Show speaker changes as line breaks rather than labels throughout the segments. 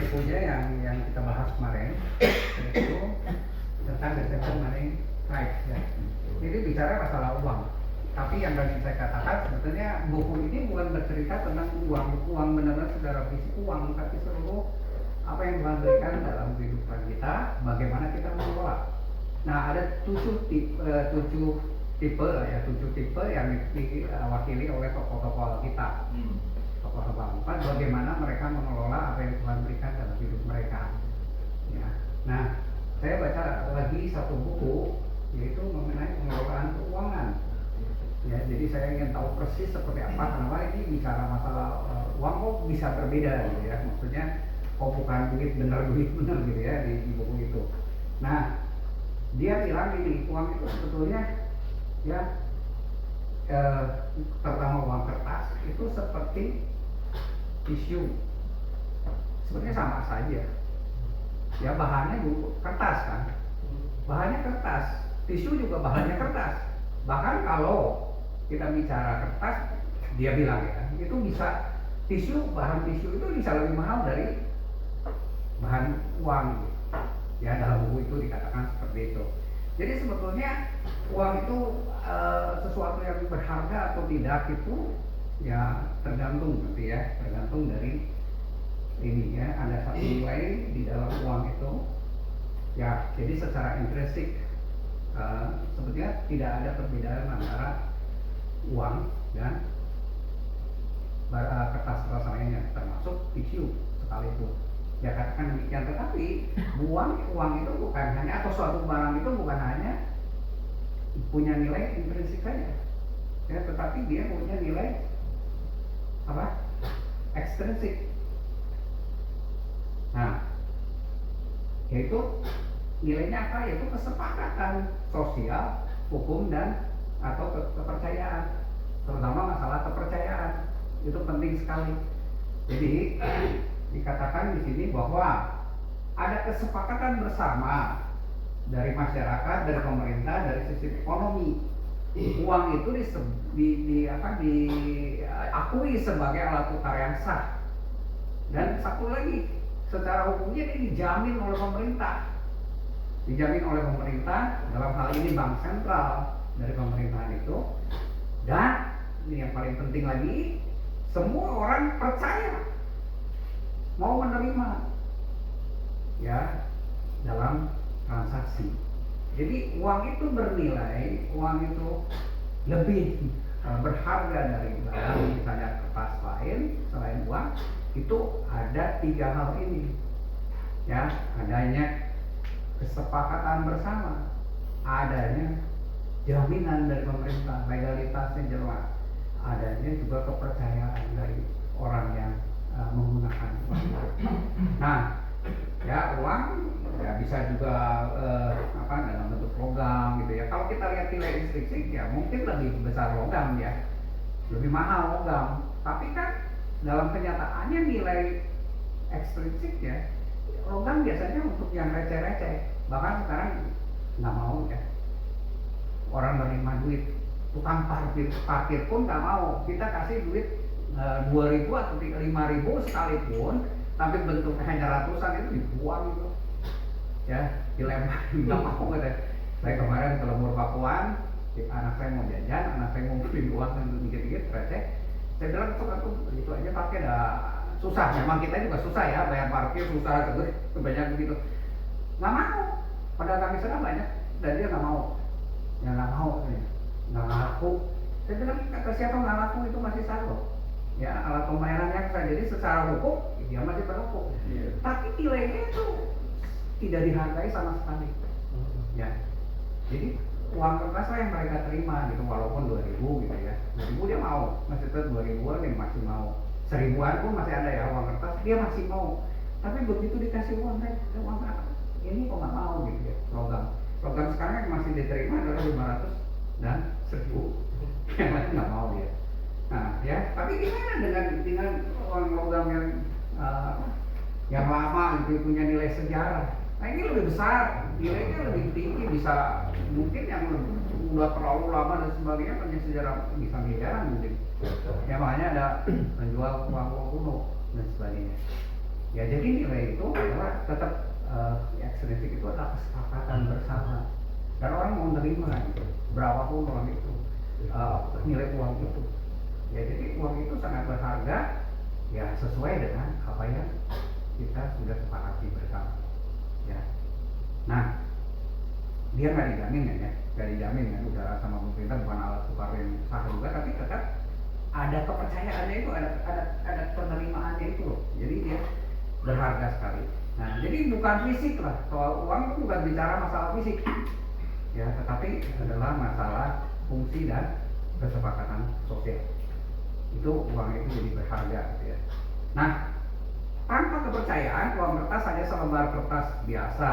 bukunya yang kita bahas kemarin, yaitu tentang The Seven Money Tribes ya. Ini bicara masalah uang. Tapi yang tadi saya katakan sebetulnya buku ini bukan bercerita tentang uang benar-benar secara fisik uang, tapi seluruh apa yang Tuhan berikan dalam kehidupan kita, bagaimana kita mengelola. Nah, ada 7 tipe yang diwakili oleh tokoh-tokoh kita. Tokoh bangsa, bagaimana mereka mengelola apa yang Tuhan berikan dalam hidup mereka. Ya. Nah, saya baca lagi satu buku yaitu mengenai pengelolaan keuangan. Ya, jadi saya ingin tahu persis seperti apa, kenapa ini bicara masalah uang kok bisa berbeda gitu ya. Maksudnya kok bukan duit bener gitu ya di buku itu. Nah, dia bilang ini uang itu sebetulnya ya terutama uang kertas itu seperti tisu, sebenarnya sama saja ya, bahannya kertas kan, bahannya kertas, tisu juga bahannya kertas. Bahkan kalau kita bicara kertas, dia bilang ya itu bisa bahan tisu itu bisa lebih mahal dari bahan uang ya, dalam buku itu dikatakan seperti itu. Jadi sebetulnya uang itu sesuatu yang berharga atau tidak itu ya tergantung dari ini ya, ada satu nilai di dalam uang itu ya. Jadi secara intrinsik sebetulnya tidak ada perbedaan antara uang dan kertas-kertas lainnya, termasuk tisu sekalipun. Ya katakan demikian, tetapi uang itu bukan hanya, atau suatu barang itu bukan hanya punya nilai intrinsik saja ya, tetapi dia punya nilai apa? Ekstrinsik. Nah, yaitu nilainya apa? Yaitu kesepakatan sosial, hukum, dan atau kepercayaan. Terutama masalah kepercayaan itu penting sekali. Jadi dikatakan di sini bahwa ada kesepakatan bersama dari masyarakat, dari pemerintah, dari sistem ekonomi. Uang itu diakui sebagai alat tukar yang sah. Dan satu lagi, secara hukumnya ini dijamin oleh pemerintah. Dalam hal ini bank sentral dari pemerintahan itu. Dan ini yang paling penting lagi, semua orang percaya, mau menerima ya dalam transaksi. Jadi uang itu bernilai, uang itu lebih berharga dari misalnya kertas lain selain uang. Itu ada 3 hal ini ya, adanya kesepakatan bersama, adanya jaminan dari pemerintah, legalitasnya jelas, adanya juga kepercayaan dari orang yang menggunakan uang. Nah ya, uang ya bisa juga dalam bentuk logam gitu ya. Kalau kita lihat nilai intrinsik ya mungkin lebih besar logam ya, lebih mahal logam. Tapi kan dalam kenyataannya nilai ekstrinsik ya, logam biasanya untuk yang receh-receh. Bahkan sekarang nggak mau ya orang menerima duit, tukang parkir pun nggak mau. Kita kasih duit 2.000 atau 5.000 sekalipun, tapi bentuknya hanya ratusan, itu dibuang itu ya, dilempar, nggak mau gitu. Saya kemarin ke Lembur Pakuan, anak saya mau jajan, anak saya mau beli uang untuk dikit-dikit receh. Saya bilang itu aja pakai dah susah. Memang kita juga susah ya, bayar parkir susah, terus kebanyakan begitu. Nggak mau, pedagang di sana banyak dan dia nggak mau. Ya nggak mau, nggak laku. Saya bilang kata siapa nggak laku itu masih sah loh. Ya alat pembayaran yang sah, jadi secara hukum dia masih berlaku. Tapi nilainya itu tidak dihargai sama sekali. Ya, jadi uang kertas lah yang mereka terima gitu, walaupun 2.000 gitu ya, 2.000 dia mau, masih tetap 2.000-an dia masih mau, 1.000-an pun masih ada ya uang kertas, dia masih mau. Tapi begitu dikasih uang apa? Ini kok nggak mau gitu ya, logam sekarang yang masih diterima adalah 500 dan 1.000, yang lain nggak mau dia. Nah ya, tapi gimana dengan uang logam yang lama gitu, punya nilai sejarah? Nah ini lebih besar, nilainya lebih tinggi, bisa mungkin yang udah terlalu lama dan sebagainya punya sejarah bisa miliaran mungkin. Ya makanya ada menjual uang kuno dan sebagainya. Ya jadi nilai itu adalah tetap ekstrinsik itu adalah kesepakatan bersama dan orang mau menerima gitu, berapapun uang itu, nilai uang itu. Ya jadi uang itu sangat berharga ya sesuai dengan apa yang kita sudah sepakati bersama. Ya. Nah, dia nggak dijamin kan ya, nggak dijamin kan udah sama pemerintah, bukan alat tukar yang sah juga, tapi tetap ada kepercayaannya itu, ada penerimaannya itu loh. Jadi dia berharga sekali. Nah, jadi bukan fisik lah, soal uang itu bukan bicara masalah fisik, ya, tetapi adalah masalah fungsi dan kesepakatan sosial. Itu uang itu jadi berharga, gitu ya. Nah, tanpa kepercayaan, uang kertas hanya selembar kertas biasa,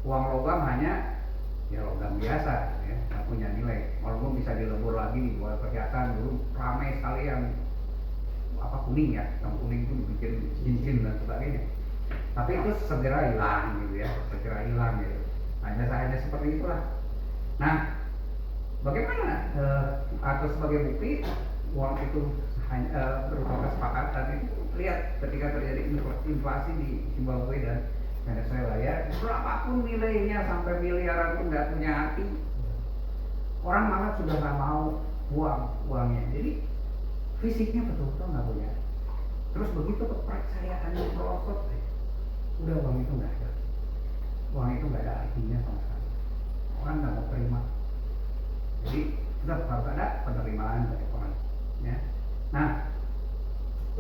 uang logam hanya ya logam biasa, ya, nggak punya nilai. Walaupun bisa dilebur lagi, dibuat perhiasan, dulu ramai sekali yang apa kuning ya, yang kuning itu bikin cincin dan sebagainya. Tapi itu segera hilang gitu ya, segera hilang gitu. Hanya seperti itulah. Nah, bagaimana atau sebagai bukti uang itu hanya berupa kesepakatan itu, lihat ketika terjadi inflasi di Zimbabwe dan Venezuela ya, berapapun nilainya sampai miliaran pun nggak punya hati, orang malah sudah nggak mau uangnya. Jadi fisiknya betul-betul nggak punya. Terus begitu kepercayaannya merosot, udah uang itu nggak ada. Uang itu nggak ada artinya sama sekali. Orang nggak mau terima. Jadi tetap harus ada penerimaan dari orang. Ya. Nah,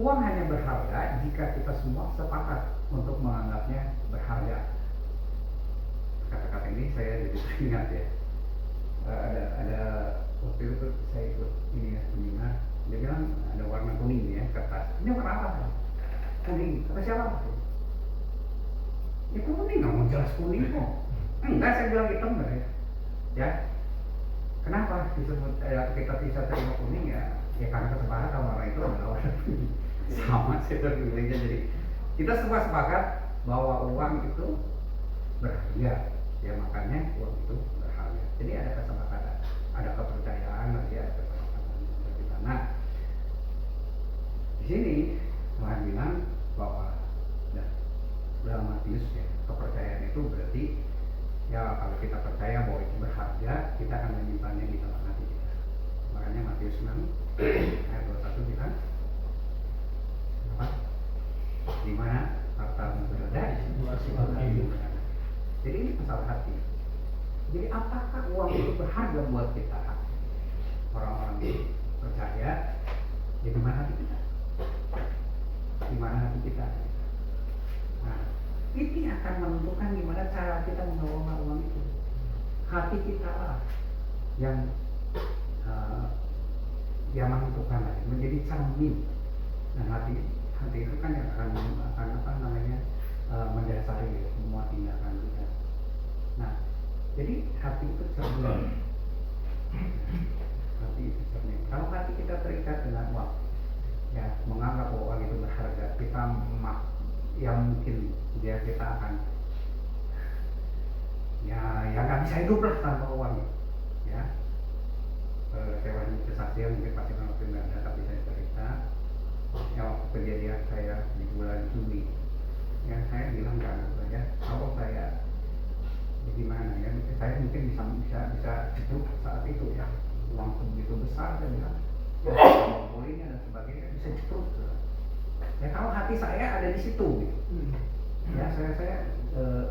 uang hanya berharga jika kita semua sepakat untuk menganggapnya berharga. Kata-kata ini saya jadi teringat ya. Ada waktu itu saya ikut ini ya, seminar. Dia bilang ada warna kuning ya kertas. Ini warna apa? Kuning. Kata siapa? Ya kuning, nggak mau jelas kuning kok. Enggak, saya bilang hitam nggak ya? Ya. Kenapa disebut kita bisa terima kuning ya? Ya karena kesepakatan warna itu adalah warna kuning. Sama sih terpilihnya. Jadi kita semua sepakat bahwa uang itu berharga. Ya makanya uang itu berharga. Jadi ada kesepakatan, ada kepercayaan, ada kesepakatan seperti itu. Nah, di sini Tuhan bilang bahwa dalam Matius ya, kepercayaan itu berarti ya kalau kita percaya bahwa itu berharga, kita akan menyimpannya di dalam hati kita. Makanya Matius 6 ayat 21 bilang apa? Di mana hartamu berada, jadi ini masalah hati. Jadi apakah uang itu berharga buat kita? Orang-orang percaya, ya di mana hati kita? Di mana hati kita? Nah, ini akan menentukan gimana cara kita mengelola uang itu. Hati kita lah yang menentukan, menjadi cermin. Dan hati itu kan yang akan apa namanya mendasari semua tindakan kita. Nah, jadi hati itu cermin. Hati itu cermin. Kalau hati kita terikat dengan uang, ya menganggap bahwa uang itu berharga, kita yang mungkin kita akan ya nggak bisa hidup lah tanpa uang ya. Hewan kesaksian mungkin pasti waktu nggak ada, tapi saya cerita ya waktu kejadian saya di bulan Juli ya, saya bilang ke anak saya, kalau saya gimana ya, saya mungkin bisa cepat saat itu ya, uang sebegitu besar, saya bilang ya bolehnya dan sebagainya bisa cepat ya kalau hati saya ada di situ gitu. Ya saya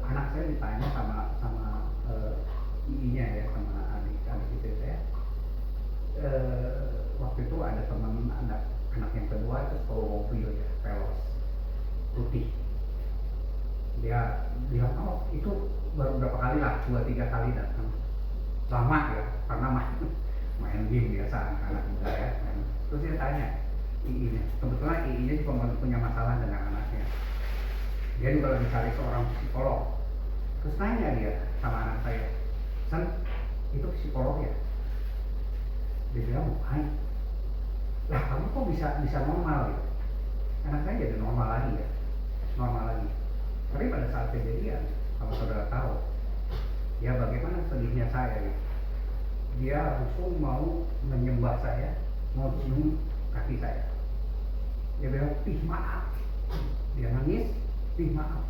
anak saya ditanya sama iinya ya, sama adik istri saya. Waktu itu ada teman anak yang kedua itu sekolah mobil ya, Veloz putih. Dia bilang, oh itu baru berapa kali lah, 2-3 kali datang. Lama ya, karena main game biasa anak muda ya. Terus dia tanya iinya, kebetulan iinya juga punya masalah dengan anaknya. Dia juga lagi cari seorang psikolog. Terus nanya dia sama anak saya, San, itu psikolog ya? Dia bilang, bukan. Lah kamu kok bisa normal gitu? Anak saya jadi normal lagi ya, normal lagi. Tapi pada saat kejadian, kalau saudara tahu, ya bagaimana sedihnya saya gitu. Dia langsung mau menyembah saya, mau cium kaki saya. Dia bilang, ih maaf. Dia nangis, maaf,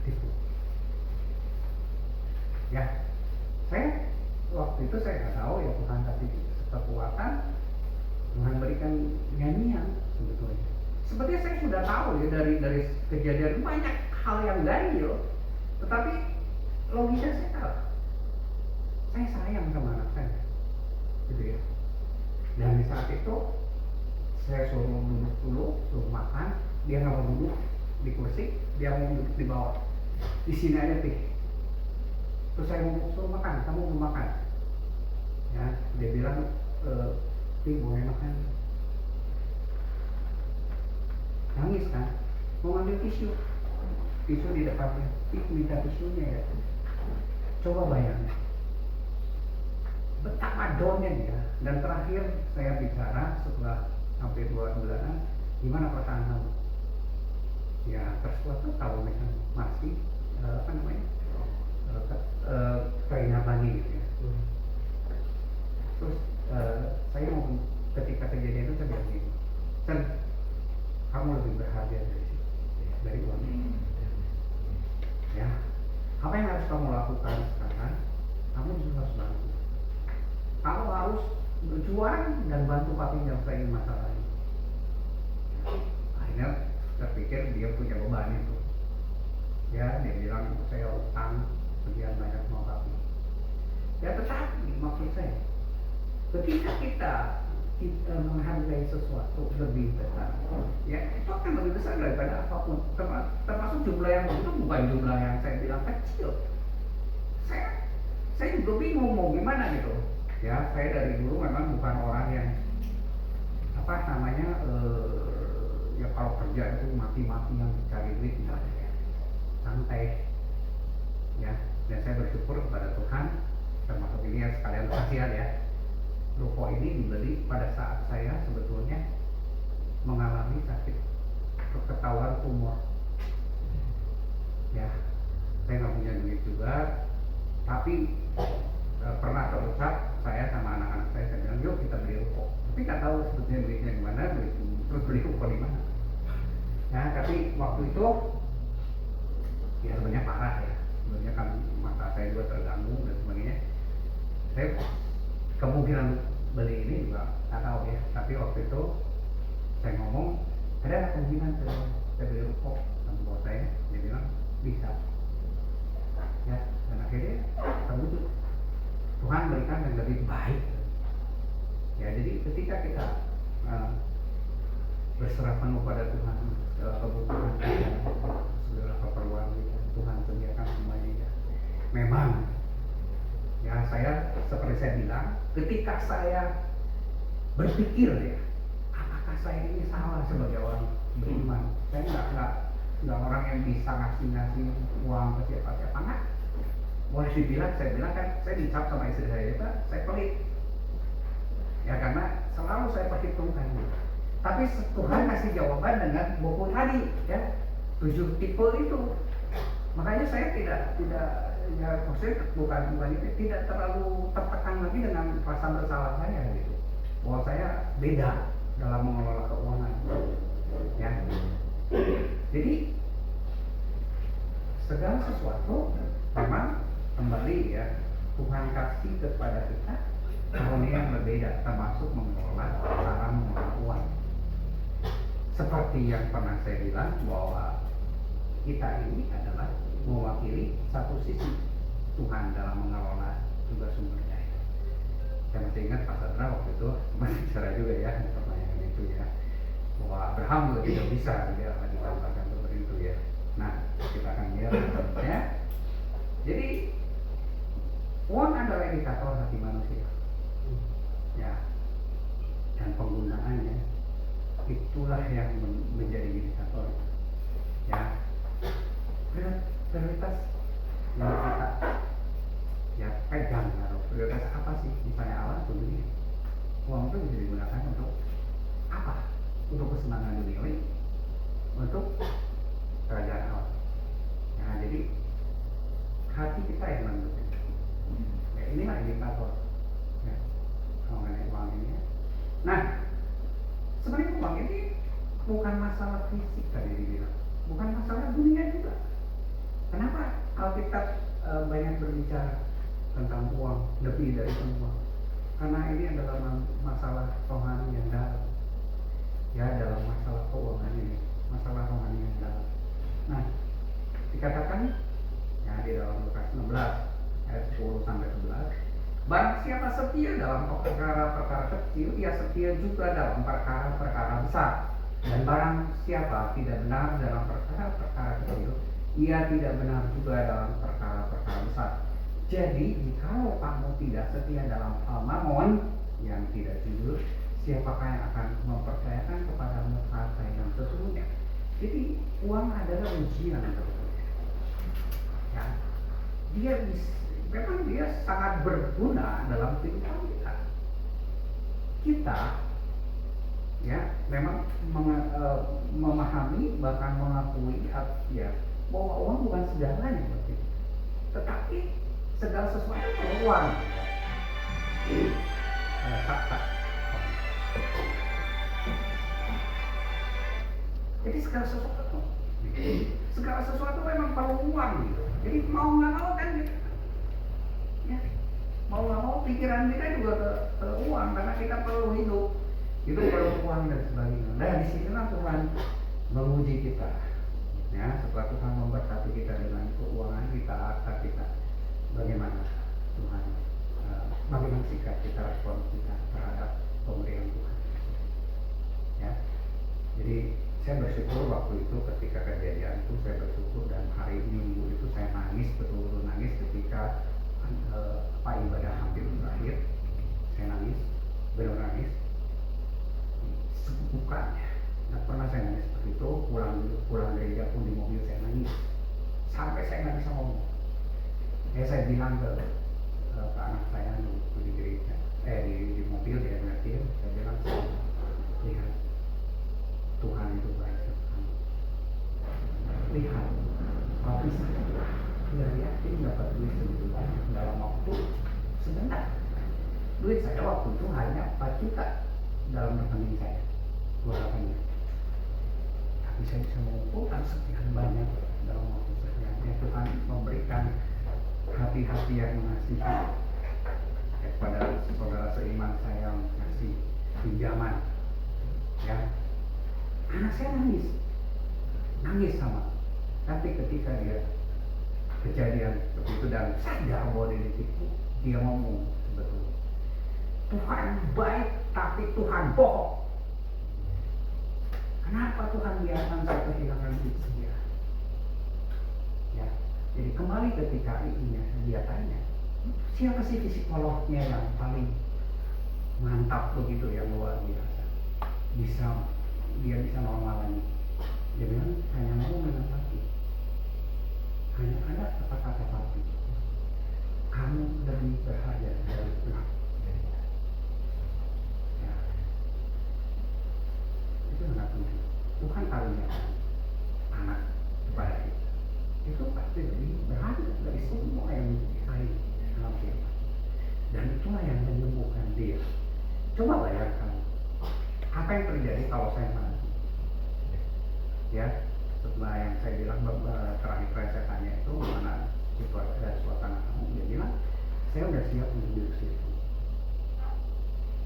itu ya. Saya waktu itu saya nggak tahu ya, Tuhan kasih kekuatan, Tuhan berikan nyanyian sebetulnya. Sepertinya saya sudah tahu ya dari kejadian banyak hal yang ganjil, tetapi logika saya kalah. Saya sayang sama anak saya, gitu ya. Dan di saat itu saya suruh duduk dulu, suruh makan, dia nggak mau duduk di kursi, dia mau duduk di bawah. Di sini aja Pi. Terus saya mau suruh makan, kamu mau makan? Ya, dia bilang, Pi boleh makan. Nangis kan? Mau ambil tisu di depannya, Pi minta tisunya ya. Coba bayangin betapa downnya dia. Dan terakhir saya bicara setelah hampir 2 bulanan, gimana perasaan kamu? Ya tersuatu kalau misalnya masih teringat lagi gitu ya. Terus saya mau ketika kejadian itu saya bilang gini, Sen, kamu lebih berharga dari uang ini. Ya, apa yang harus kamu lakukan sekarang? Kamu juga harus bantu. Kamu harus berjuang dan bantu papi nyelesain masalah ini. Akhirnya terpikir dia punya beban itu. Ya, dia bilang saya utang sekian banyak sama papi. Ya tetapi maksud saya, ketika kita menghargai sesuatu lebih besar, ya itu akan lebih besar daripada apapun. Termasuk jumlah yang itu bukan jumlah yang saya bilang kecil. Saya juga bingung mau gimana gitu. Ya, saya dari dulu memang bukan orang yang ya kalau kerja itu mati-mati yang cari duit enggak ya. Santai. Ya, dan saya bersyukur kepada Tuhan, termasuk ini ya sekalian kasihan ya. Ruko ini dibeli pada saat saya sebetulnya mengalami sakit ketahuan tumor. Ya, saya nggak punya duit juga, tapi pernah terucap saya sama anak-anak saya bilang yuk kita beli ruko, tapi nggak tahu sebetulnya duitnya gimana, terus beli ruko di mana. Nah tapi waktu itu ya sebenarnya parah ya, sebenarnya kan mata saya juga terganggu dan sebagainya. Saya kemungkinan beli ini juga nggak tahu ya, tapi waktu itu saya ngomong ada kemungkinan saya beli ruko sama bos saya, dia bilang bisa ya, dan akhirnya terwujud. Tuhan berikan yang lebih baik. Ya, jadi ketika kita berserah penuh pada Tuhan, segala kebutuhan kita, segala keperluan kita, Tuhan sediakan semuanya ya. Memang, ya saya seperti saya bilang, ketika saya berpikir ya, apakah saya ini salah sebagai orang beriman? Saya nggak orang yang bisa ngasih uang ke siapa-siapa, nggak. Boleh dibilang, saya bilang kan, saya dicap sama istri saya pelit. Ya karena selalu saya perhitungkan. Tapi Tuhan kasih jawaban dengan buku tadi, ya 7 tipe itu. Makanya saya tidak ya maksudnya bukan itu, tidak terlalu tertekan lagi dengan rasa bersalah saya gitu. Bahwa saya beda dalam mengelola keuangan. Ya. Jadi segala sesuatu memang kembali ya, Tuhan kasih kepada kita karunia yang berbeda, termasuk mengelola cara mengelola uang. Seperti yang pernah saya bilang bahwa kita ini adalah mewakili satu sisi Tuhan dalam mengelola juga sumber daya. Saya masih ingat Pak Sadra waktu itu masih bicara juga ya pertanyaan itu ya, bahwa Abraham juga tidak bisa dia ditambahkan seperti itu ya. Nah kita akan lihat ya. Jadi uang adalah indikator hati manusia, ya, dan penggunaannya itulah yang menjadi indikator, ya, prioritas yang kita ya pegang atau prioritas apa sih? Misalnya Allah tuh begini, uang itu bisa digunakan untuk apa? Untuk kesenangan duniawi, untuk kerajaan Allah. Nah jadi hati kita yang menentukan. Ya, inilah indikator ya, mengenai uang ini. Nah, sebenarnya uang ini bukan masalah fisik tadi dibilang. bukan masalah dunia juga. Kenapa Alkitab banyak berbicara tentang uang lebih dari semua? Karena ini adalah masalah rohani yang dalam. Ya, dalam masalah keuangan ini, masalah rohani yang dalam. Nah, dikatakan ya di dalam Lukas 16 ayat 10 sampai 11, barang siapa setia dalam perkara-perkara kecil, ia setia juga dalam perkara-perkara besar. Dan barang siapa tidak benar dalam perkara-perkara kecil, ia tidak benar juga dalam perkara-perkara besar. Jadi, jikalau kamu tidak setia dalam hal mamon yang tidak jujur, siapakah yang akan mempercayakan kepadamu harta yang sesungguhnya? Jadi, uang adalah ujian, ya. Memang dia sangat berguna dalam kehidupan kita. Kita, ya, memang memahami bahkan mengakui, ya, bahwa uang bukan segalanya, tetapi segala sesuatu perlu uang. Jadi segala sesuatu memang perlu uang gitu. Jadi mau nggak mau kan gitu. Ya, mau nggak mau pikiran kita juga ke uang karena kita perlu hidup. Itu perlu uang dan sebagainya. Nah, disinilah Tuhan menguji kita. Ya, setelah Tuhan memberkati kita dengan keuangan kita, harta kita, bagaimana Tuhan, bagaimana sikap kita, respon kita terhadap pemberian Tuhan. Ya, jadi saya bersyukur waktu itu ketika kejadian itu saya bersyukur, dan hari Minggu itu saya nangis, betul-betul nangis ketika ibadah hampir berakhir. Saya nangis, benar nangis, bukannya. Nah, pernah saya nangis seperti itu, pulang gereja pun di mobil saya nangis sampai saya nggak bisa ngomong. Ya, saya bilang ke anak saya di gereja, di mobil dia ngerti, saya bilang, lihat Tuhan itu baik sekali. Lihat, kalau bisa nggak yakin dapat duit segitu banyak dalam waktu sebentar. Duit saya waktu itu hanya 4 juta dalam rekening saya, keluarganya. Tapi saya bisa mengumpulkan sekian banyak dalam waktu sekian. Ya, Tuhan memberikan hati-hati yang mengasihi kepada saudara seiman saya yang ngasih pinjaman. Ya, anak saya nangis sama. Tapi ketika dia kejadian seperti itu dan sadar bahwa dia ditipu, dia ngomong sebetulnya, Tuhan baik tapi Tuhan bohong. Kenapa Tuhan biarkan saya kehilangan duit dia? Ya, jadi kembali ketika dia tanya, siapa sih psikolognya yang paling mantap begitu, yang luar biasa, dia bisa normalnya? Dia bilang hanya mau menempati, hanya ada kata-kata tapi, kamu lebih berharga dari Tuhan. Ya, itu sangat penting. Tuhan karuniakan anak kepada kita, itu pasti lebih berharga dari semua yang lain dalam kehidupan. Dan itulah yang menyembuhkan dia. Coba bayangkan apa yang terjadi kalau saya mati. Ya, setelah yang saya bilang terakhir saya tanya itu mana suasana kamu, dia bilang saya udah siap untuk duduk situ.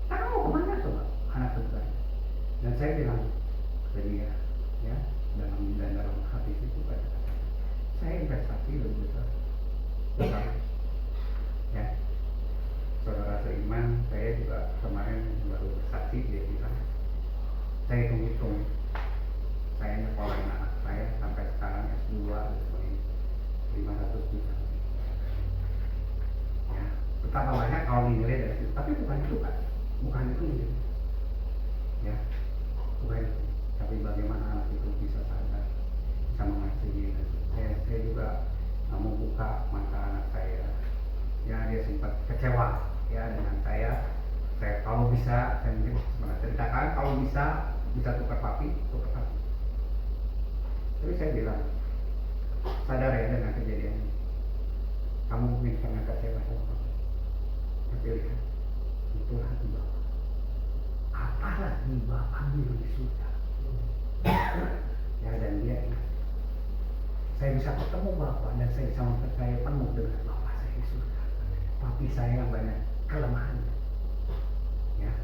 Karena mau kemana coba anak sebenarnya? Dan saya bilang ke dia, ya, dalam hati itu kata saya investasi lebih besar. Ya, saudara seiman saya juga kemarin baru bersaksi, dia bilang saya hitung-hitung, saya nyekolahin anak saya sampai sekarang S2 dan 500 juta. Ya, betapa banyak kalau dinilai dari situ, tapi bukan itu kan, bukan itu. Ya, bukan itu. Tapi bagaimana anak itu bisa sadar, bisa mengasihi. Saya juga mau buka mata anak saya. Ya, dia sempat kecewa ya dengan saya. Saya kalau bisa, saya mungkin pernah ceritakan, kalau bisa tukar papi. Tapi saya bilang, sadar ya dengan kejadian ini, kamu mungkin pernah kecewa sama kamu, tapi lihat, itulah hati Bapak. Apalagi Bapak di surga. Ya, dan dia Saya bisa ketemu Bapak dan saya bisa percaya penuh dengan Bapak saya di surga. Tapi saya yang banyak kelemahan. Ya,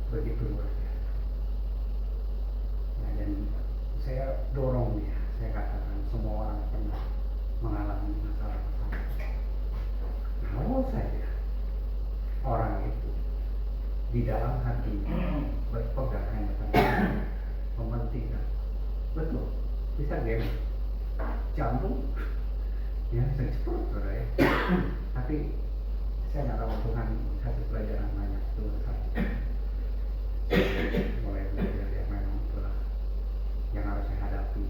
begitu luar biasa. Ya, dan saya dorong dia, saya katakan semua orang pernah mengalami masalah-masalah. Kalau saja orang itu di dalam hatinya berpegang hanya pada mementingkan, betul, bisa game, jantung, ya bisa cepet, saudara ya. Tapi saya nggak tahu Tuhan kasih pelajaran banyak Tuhan saya. Mulai belajar yang memang itulah yang harus saya hadapi,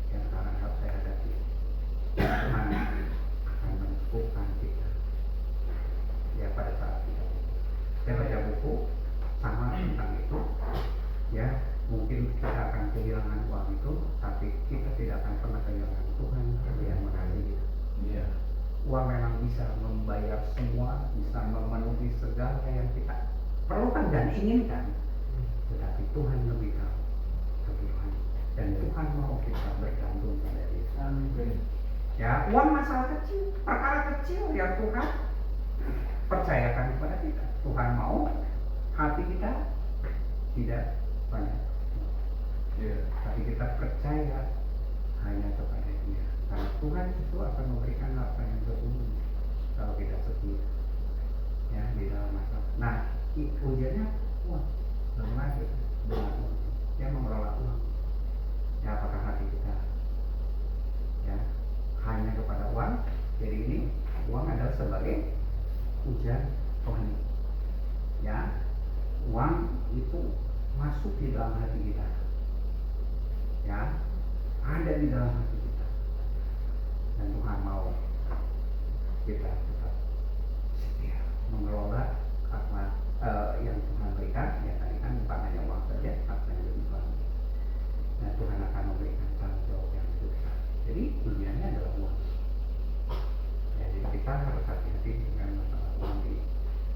yang sekarang harus saya hadapi. Tuhan akan meneguhkan kita. Ya pada saat kita, saya baca buku sama tentang itu, ya mungkin kita akan kehilangan uang itu, tapi kita tidak akan pernah kehilangan Tuhan yang mengasihi kita. Yeah. Uang memang bisa membayar semua, bisa memenuhi segala yang kita perlukan dan inginkan, tetapi Tuhan lebih tahu kebutuhan dan Tuhan mau kita bergantung pada Dia. Amin. Ya, uang masalah kecil, perkara kecil yang Tuhan percayakan kepada kita. Tuhan mau hati kita tidak banyak, tapi kita percaya hanya kepada Dia. Karena Tuhan itu akan memberikan apa yang sesungguhnya kalau kita setia, ya di dalam masalah. Nah, ujiannya uang, bagaimana kita dengan uang? Dia mengelola uang. Ya, apakah hati kita ya hanya kepada uang? Jadi ini uang adalah sebagai ujian Tuhan. Ya, uang itu masuk di dalam hati kita. Ya, ada di dalam hati kita. Dan Tuhan mau kita tetap setia mengelola apa yang Tuhan berikan. Ya tadi kan bukan hanya uang saja, apa yang lebih banyak. Nah, Tuhan akan memberikan tanggung jawab yang lebih besar. Jadi ujiannya adalah uang. Ya, jadi kita harus hati-hati dengan masalah uang ini.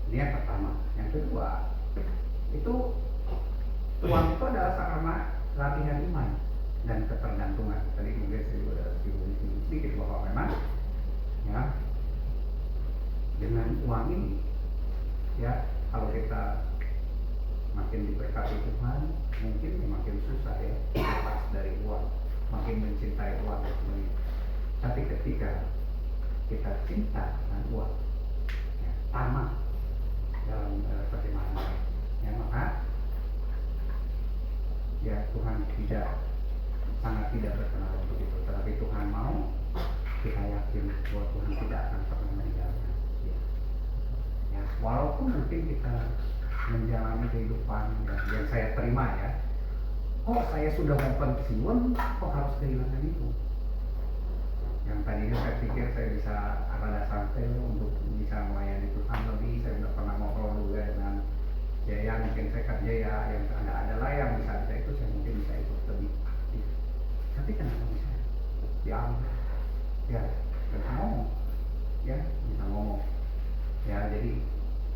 Ini yang pertama. Yang kedua, itu uang itu adalah sarana latihan iman dan ketergantungan. Tadi mungkin saya juga ada sedikit bahwa memang ya dengan uang ini ya kalau kita makin diberkati Tuhan mungkin makin susah ya lepas dari uang, makin mencintai uang sebenarnya. Tapi ketika kita cinta dengan uang, ya, tamak dalam pertimbangan, ya maka ya Tuhan sangat tidak berkenan untuk itu. Tetapi Tuhan mau kita yakin bahwa Tuhan tidak akan pernah meninggalkan ya. Ya, walaupun mungkin kita menjalani kehidupan yang saya terima ya, saya sudah mau pensiun, kok harus kehilangan itu. Yang tadinya saya pikir saya bisa rada santai untuk bisa melayani Tuhan lebih. Saya sudah pernah ngobrol juga dengan Jaya, mungkin saya kerja ya, yang adalah yang bisa itu saya mungkin bisa ikut lebih aktif. Tapi kenapa bisa? Ya, bisa ngomong, ya bisa ngomong. Ya, jadi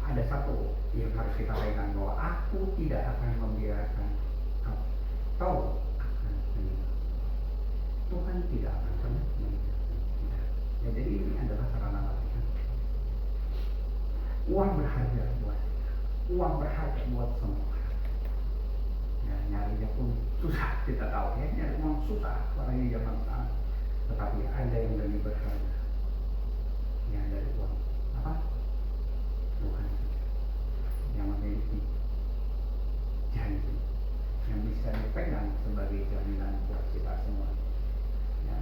ada satu yang harus kita pegang bahwa aku tidak akan membiarkan kau akan meninggal. Tuhan tidak akan pernah meninggalkan kita. Ya, jadi ini adalah sarana latihan. Uang berharga buat kita. Uang berharga buat semua. Ya, nyarinya pun susah, kita tahu ya, nyari uang susah pada zaman sekarang. Tetapi ada yang lebih berharga ya dari uang. Apa? Tuhan yang memiliki janji yang bisa dipegang sebagai jaminan buat kita semua. Ya.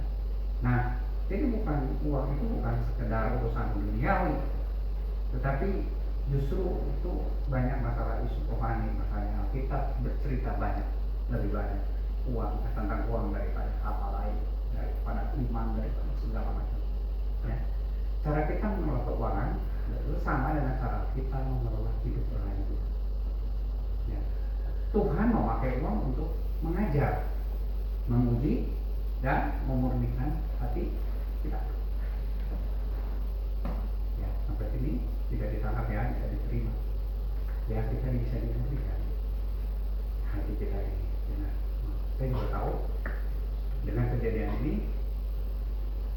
Nah, jadi uang itu bukan sekedar urusan duniawi, tetapi justru itu banyak masalah isu rohani. Makanya kita bercerita banyak, lebih banyak uang tentang uang daripada apa lain, daripada iman, daripada segala macam. Ya. Cara kita mengelola keuangan itu sama dengan cara kita mengelola hidup rohani kita. Ya. Tuhan memakai uang untuk mengajar, menguji, dan memurnikan hati kita. Ya, sampai sini tidak ditangkap ya, bisa diterima. Ya, kita bisa dimurnikan hati kita ini. Benar. Saya juga tahu dengan kejadian ini,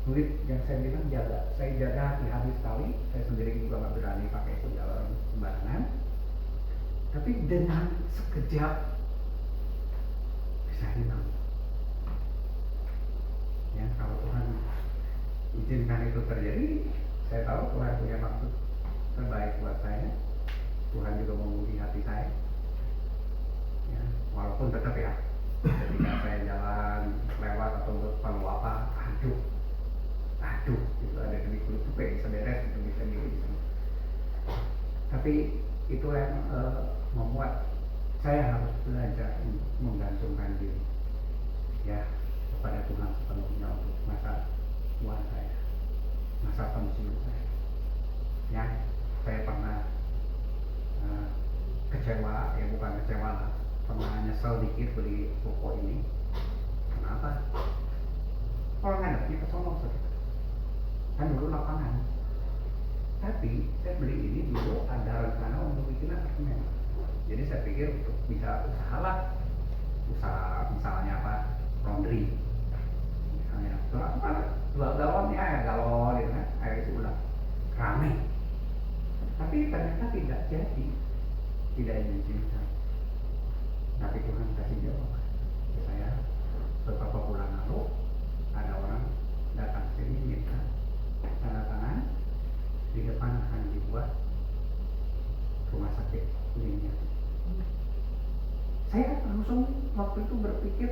duit yang saya bilang saya jaga hati-hati sekali. Saya sendiri juga nggak berani pakai itu jalan sembarangan. Tapi dengan sekejap bisa hilang. Ya, kalau Tuhan izinkan itu terjadi, saya tahu Tuhan punya maksud terbaik buat saya. Tuhan juga menguji hati saya. Ya, walaupun tetap ya, ketika saya jalan lewat atau berpalu apa, aduh, itu ada di kulit itu bisa beres, itu bisa diri. Tapi itu yang membuat saya harus belajar menggantungkan diri, ya, kepada Tuhan sepenuhnya untuk masa tua saya, masa pensiun saya. Ya, saya pernah kecewa, ya bukan kecewa lah, pernah nyesel dikit beli toko ini. Kenapa? Orang ngadepnya ke sono kan dulu lapangan. Tapi saya beli ini dulu ada rencana untuk bikin apartemen. Jadi saya pikir untuk bisa usaha misalnya apa, laundry, misalnya jual galon ya, galon gitu kan, air isi ulang, rame. Tapi ternyata tidak jadi, tidak diizinkan. Tapi Tuhan kasih jawaban ke saya. Beberapa bulan lalu ada orang datang sini minta tanda tangan di depan akan dibuat rumah sakit ini. Saya langsung waktu itu berpikir,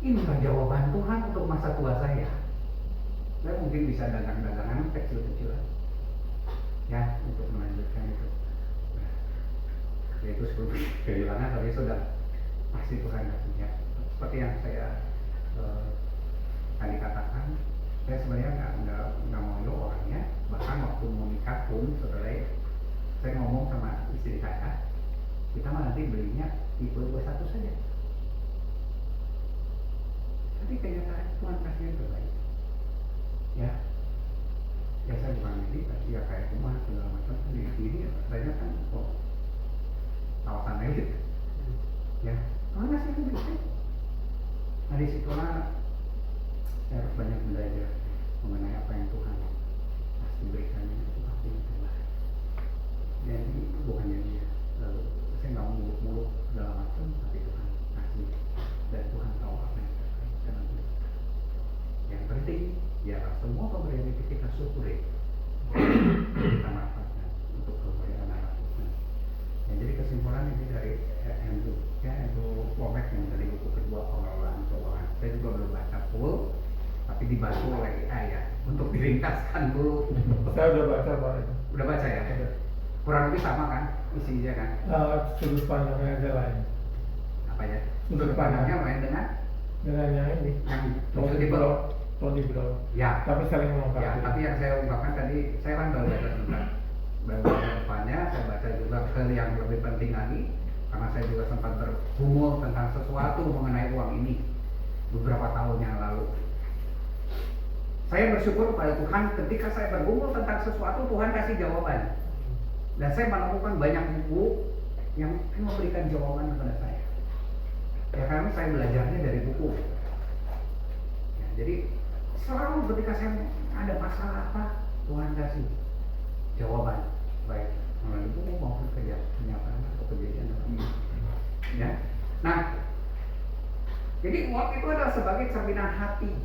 ini kan jawaban Tuhan untuk masa tua saya. Saya mungkin bisa dagang-dagangan kecil-kecilan, ya, untuk melanjutkan itu. Nah, yaitu sebelum kehilangan, tapi sudah pasti Tuhan kasihnya. Seperti yang saya tadi katakan, saya sebenarnya nggak mau itu orangnya. Bahkan waktu mau nikah pun, saudara, saya ngomong sama istri saya, kita mah nanti belinya tipe 21 saja. Tapi kenyataan Tuhan kasih yang terbaik. Ya, saya bukan ini, tapi ya kayak rumah segala macam di sini, banyak kan, kawasan elit. Ya, mana sih yang bisa? Nah, disitulah saya harus banyak belajar mengenai apa yang Tuhan pasti berikannya, itu pasti yang terbaik. Jadi bukan jadi saya nggak muluk-muluk segala macam, tapi Tuhan kasih dan Tuhan tahu apa yang terbaik dalam hidup. Yang penting ya semua pemberian itu kita syukuri, kita manfaatkan untuk kemuliaan Allah Tuhan. Ya, jadi kesimpulan ini dari Andrew Womack yang dari buku kedua Pengelolaan Keuangan. Saya juga belum baca full, tapi dibantu oleh ayah untuk diringkaskan dulu.
Saya udah baca Pak.
Udah baca ya? Kurang lebih sama kan isinya kan?
Sudut pandangnya aja lain.
Apa ya?
Sudut pandangnya
main dengan
yang ini.
Yang tipe
Tony Brown.
Ya.
Tapi saling melengkapi.
Ya, tapi yang saya ungkapkan tadi, saya kan baru baca juga. Baru baca depannya, saya baca juga ke yang lebih penting lagi, karena saya juga sempat bergumul tentang sesuatu mengenai uang ini beberapa tahun yang lalu. Saya bersyukur pada Tuhan ketika saya bergumul tentang sesuatu, Tuhan kasih jawaban. Dan saya menemukan banyak buku yang memberikan jawaban kepada saya. Ya, karena saya belajarnya dari buku. Ya, jadi selalu ketika saya ada masalah apa, Tuhan kasih jawaban, baik melalui buku maupun kenyataan atau kejadian. Ya, nah, jadi uang itu adalah sebagai cerminan hati.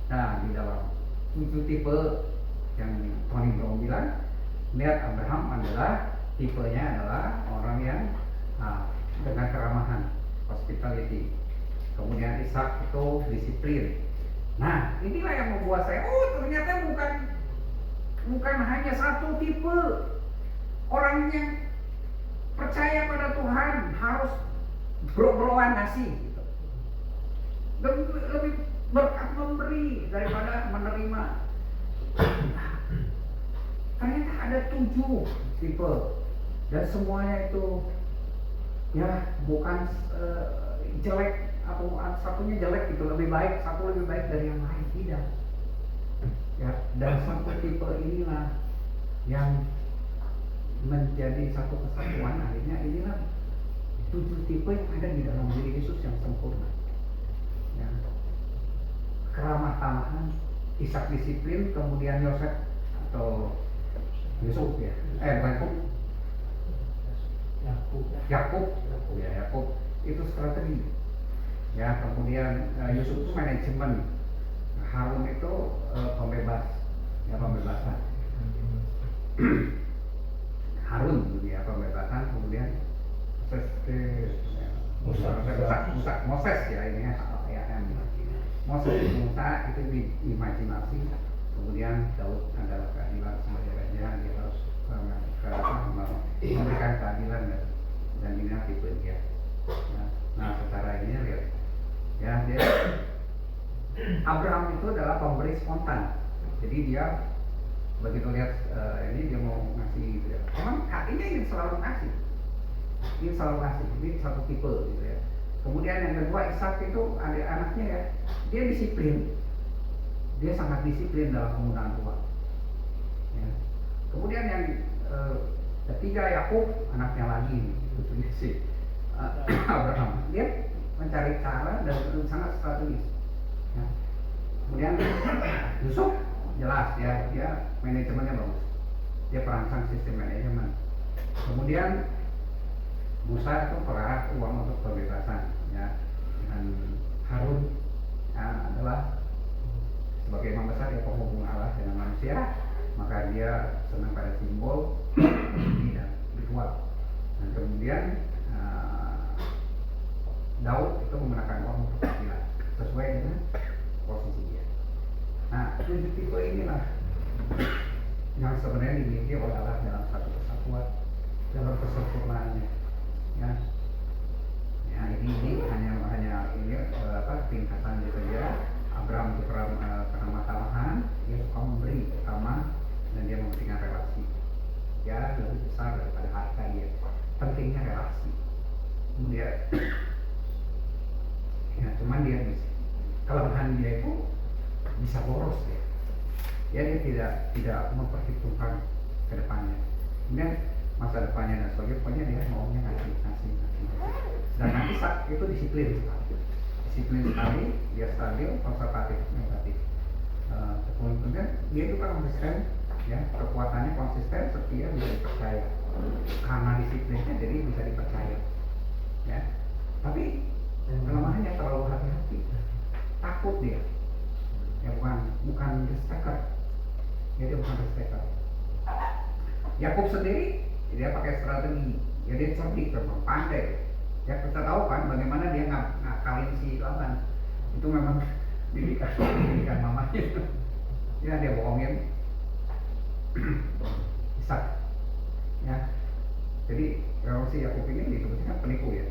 Nah, di dalam 7 tipe yang Tony Brown bilang, lihat Abraham adalah tipenya adalah orang yang dengan keramahan, hospitality. Kemudian Ishak itu disiplin. Nah, inilah yang membuat saya, ternyata bukan hanya satu tipe orang yang percaya pada Tuhan harus bro-broan ngasih gitu. Lebih berkat memberi daripada menerima. Ternyata ada 7 tipe dan semuanya itu ya bukan jelek atau satunya jelek gitu, satu lebih baik dari yang lain, tidak. Ya, dan satu tipe inilah yang menjadi satu kesatuan. Akhirnya inilah 7 tipe yang ada di dalam diri Yesus yang sempurna. Ya. keramah-tamahan. Ishak disiplin, kemudian Yosef atau Yusuf ya, Yakub ya, Yakub itu strategi ya. Kemudian Yusuf itu manajemen, Harun itu pembebas ya, pembebasan. Harun ya, pembebasan. Kemudian Moses ya, ini ya, Moses Musa itu di imajinasi. Kemudian Daud adalah keadilan sebagai raja, dia harus memberikan keadilan dan ini tipe dia. Nah, secara ini lihat ya, dia Abraham itu adalah pemberi spontan. Jadi dia begitu lihat ini dia mau ngasih gitu ya. Memang hatinya ingin selalu ngasih. Ini satu tipe gitu ya. Kemudian yang kedua, Ishak itu anaknya ya, dia disiplin. Dia sangat disiplin dalam penggunaan uang. Ya. Kemudian yang ketiga, Yakub, anaknya lagi, cucunya si Abraham. Dia mencari cara dan sangat strategis. Ya. Kemudian Yusuf jelas ya, dia manajemennya bagus. Dia perancang sistem manajemen. Kemudian Musa itu perkara uang untuk pembebasan ya. Dan Harun ya, adalah sebagai imam besar, dia penghubung Allah dengan manusia, maka dia senang pada simbol dan ritual. Dan kemudian Daud itu menggunakan uang untuk keadilan sesuai dengan posisi dia. Nah, 7 tipe inilah yang sebenarnya dimiliki oleh Allah dalam satu kesatuan, dalam kesempurnaannya. Ya, ini hanya ini tingkatan gitu ya. Abraham itu keramah-tamahan, dia suka memberi pertama, dan dia mementingkan relasi. Ya, lebih besar daripada harta dia. Pentingnya relasi. Kemudian, ya cuman dia kelemahan dia itu bisa boros ya. Dia tidak memperhitungkan ke depannya. Kemudian masa depannya dan sebagainya, pokoknya dia maunya ngasih. Dan Ishak itu disiplin sekali, dia stabil, konservatif, negatif. Kemudian dia itu kan konsisten, ya, kekuatannya konsisten, setia, bisa dipercaya. Karena disiplinnya jadi bisa dipercaya, ya. Tapi kelemahannya terlalu hati-hati, takut dia. Ya bukan risk taker, dia bukan risk taker. Yakub sendiri dia pakai strategi, ya dia cerdik, pandai. Ya kita tahu kan bagaimana dia ngakalin si Laban. Itu memang didikan mamanya. Ya dia bohongin Ishak. Ya. Jadi kalau si Yakub ini disebutnya penipu ya.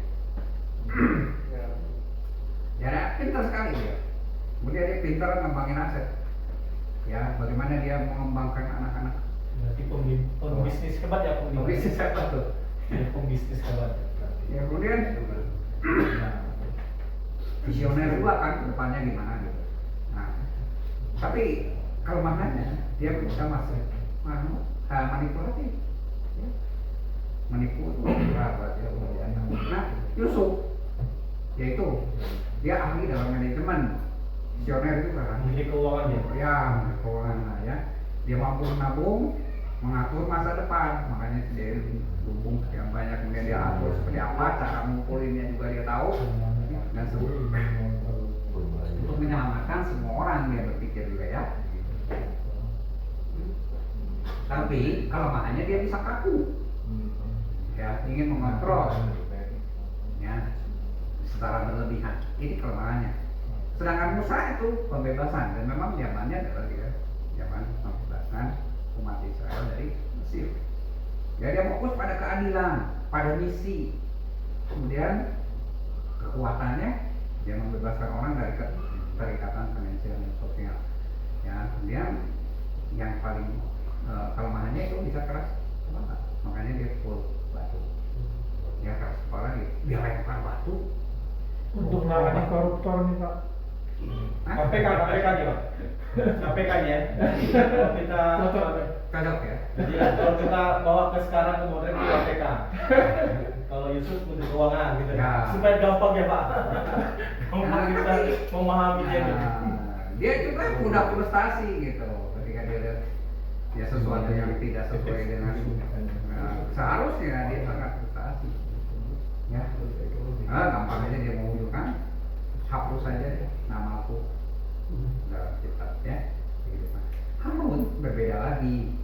Ya pintar sekali dia. Kemudian dia pintar ngembangin aset. Ya bagaimana dia mengembangkan anak-anak.
Berarti pembisnis hebat ya,
pembisnis hebat tuh.
Pembisnis hebat.
Ya kemudian visioner juga kan ke depannya gimana gitu. Nah, tapi kelemahannya dia bisa masuk manipulatif. Ya. Menipu itu berat ya. Nah, Yusuf yaitu dia ahli dalam manajemen, visioner itu kan.
Menteri keuangan ya.
Ya, menteri keuangan lah ya. Dia mampu menabung, mengatur masa depan, makanya dia hubung sekian banyak, kemudian dia atur seperti apa cara ngumpulinnya juga dia tahu, dan untuk menyelamatkan semua orang dia berpikir juga ya. Tapi kelemahannya dia bisa kaku, ya ingin mengontrol, ya secara berlebihan. Ini kelemahannya. Sedangkan Musa itu pembebasan, dan memang zamannya adalah dia zaman pembebasan umat Israel dari Mesir. Ya dia fokus pada keadilan, pada misi. Kemudian kekuatannya dia membebaskan orang dari keterikatan finansial dan sosial. Ya kemudian yang paling kelemahannya itu bisa keras kepala. Makanya dia pukul batu. Ya keras kepala dia lempar batu.
Untuk menangani koruptor nih Pak.
KPK dia Pak. KPK ya. Kalau kita
Cocok ya.
jadi kalau kita bawa ke sekarang ke modern itu KPK. Kalau Yusuf Menteri Keuangan gitu.
Ya.
Supaya gampang ya Pak. Gampang kita memahami dia.
dia juga mudah frustasi gitu ketika dia lihat ya sesuatu yang tidak sesuai dengan seharusnya dia sangat frustasi ya. Gampang aja dia menunjukkan hapus saja nama aku dalam kitab ya begitu. Harun berbeda lagi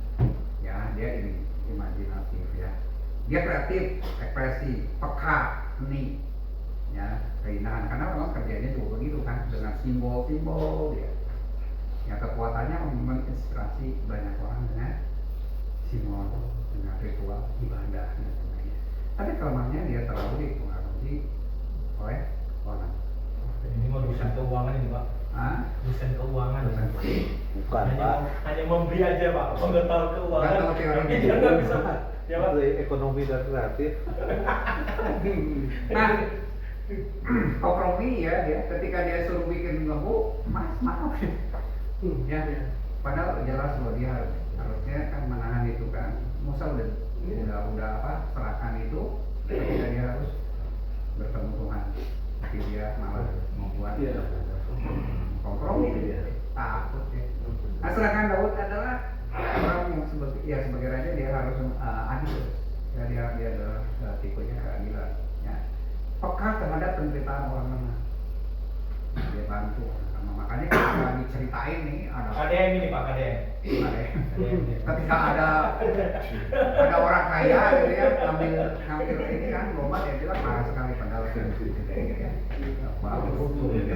ya, dia ini imajinatif ya, dia kreatif, ekspresi, peka, seni ya, keindahan, karena memang kerjanya juga begitu kan, dengan simbol-simbol dia ya, kekuatannya menginspirasi banyak orang dengan simbol, dengan ritual ibadah dan sebagainya. Tapi kelemahannya dia terlalu dipengaruhi oleh orang.
Ini mau dosen keuangan ini Pak. Dosen keuangan.
Bukan Pak.
Hanya memberi aja Pak, mengetahui keuangan.
Nggak tahu teori.
Tapi dia nggak bisa. Ya Pak.
Ekonomi dan kreatif.
Nah, kompromi ya dia, ketika dia suruh bikin lembu, mas maaf ya, padahal jelas bahwa dia harusnya kan menahan itu kan. Musa udah apa, serahkan itu, ketika dia harus bertemu Tuhan, tapi dia malah membuat kompromi dia, takut ya. Nah, sedangkan Daud adalah orang yang sebagai raja, dia harus adil ya, dia adalah tipenya keadilan ya, peka terhadap penderitaan orang lain, dia bantu sama. Makanya ketika diceritain nih ada
KDM ini Pak, KDM.
ketika ada orang kaya gitu ya, ngambil ini kan lomba, dia bilang marah sekali padahal gitu ya, bagus gitu.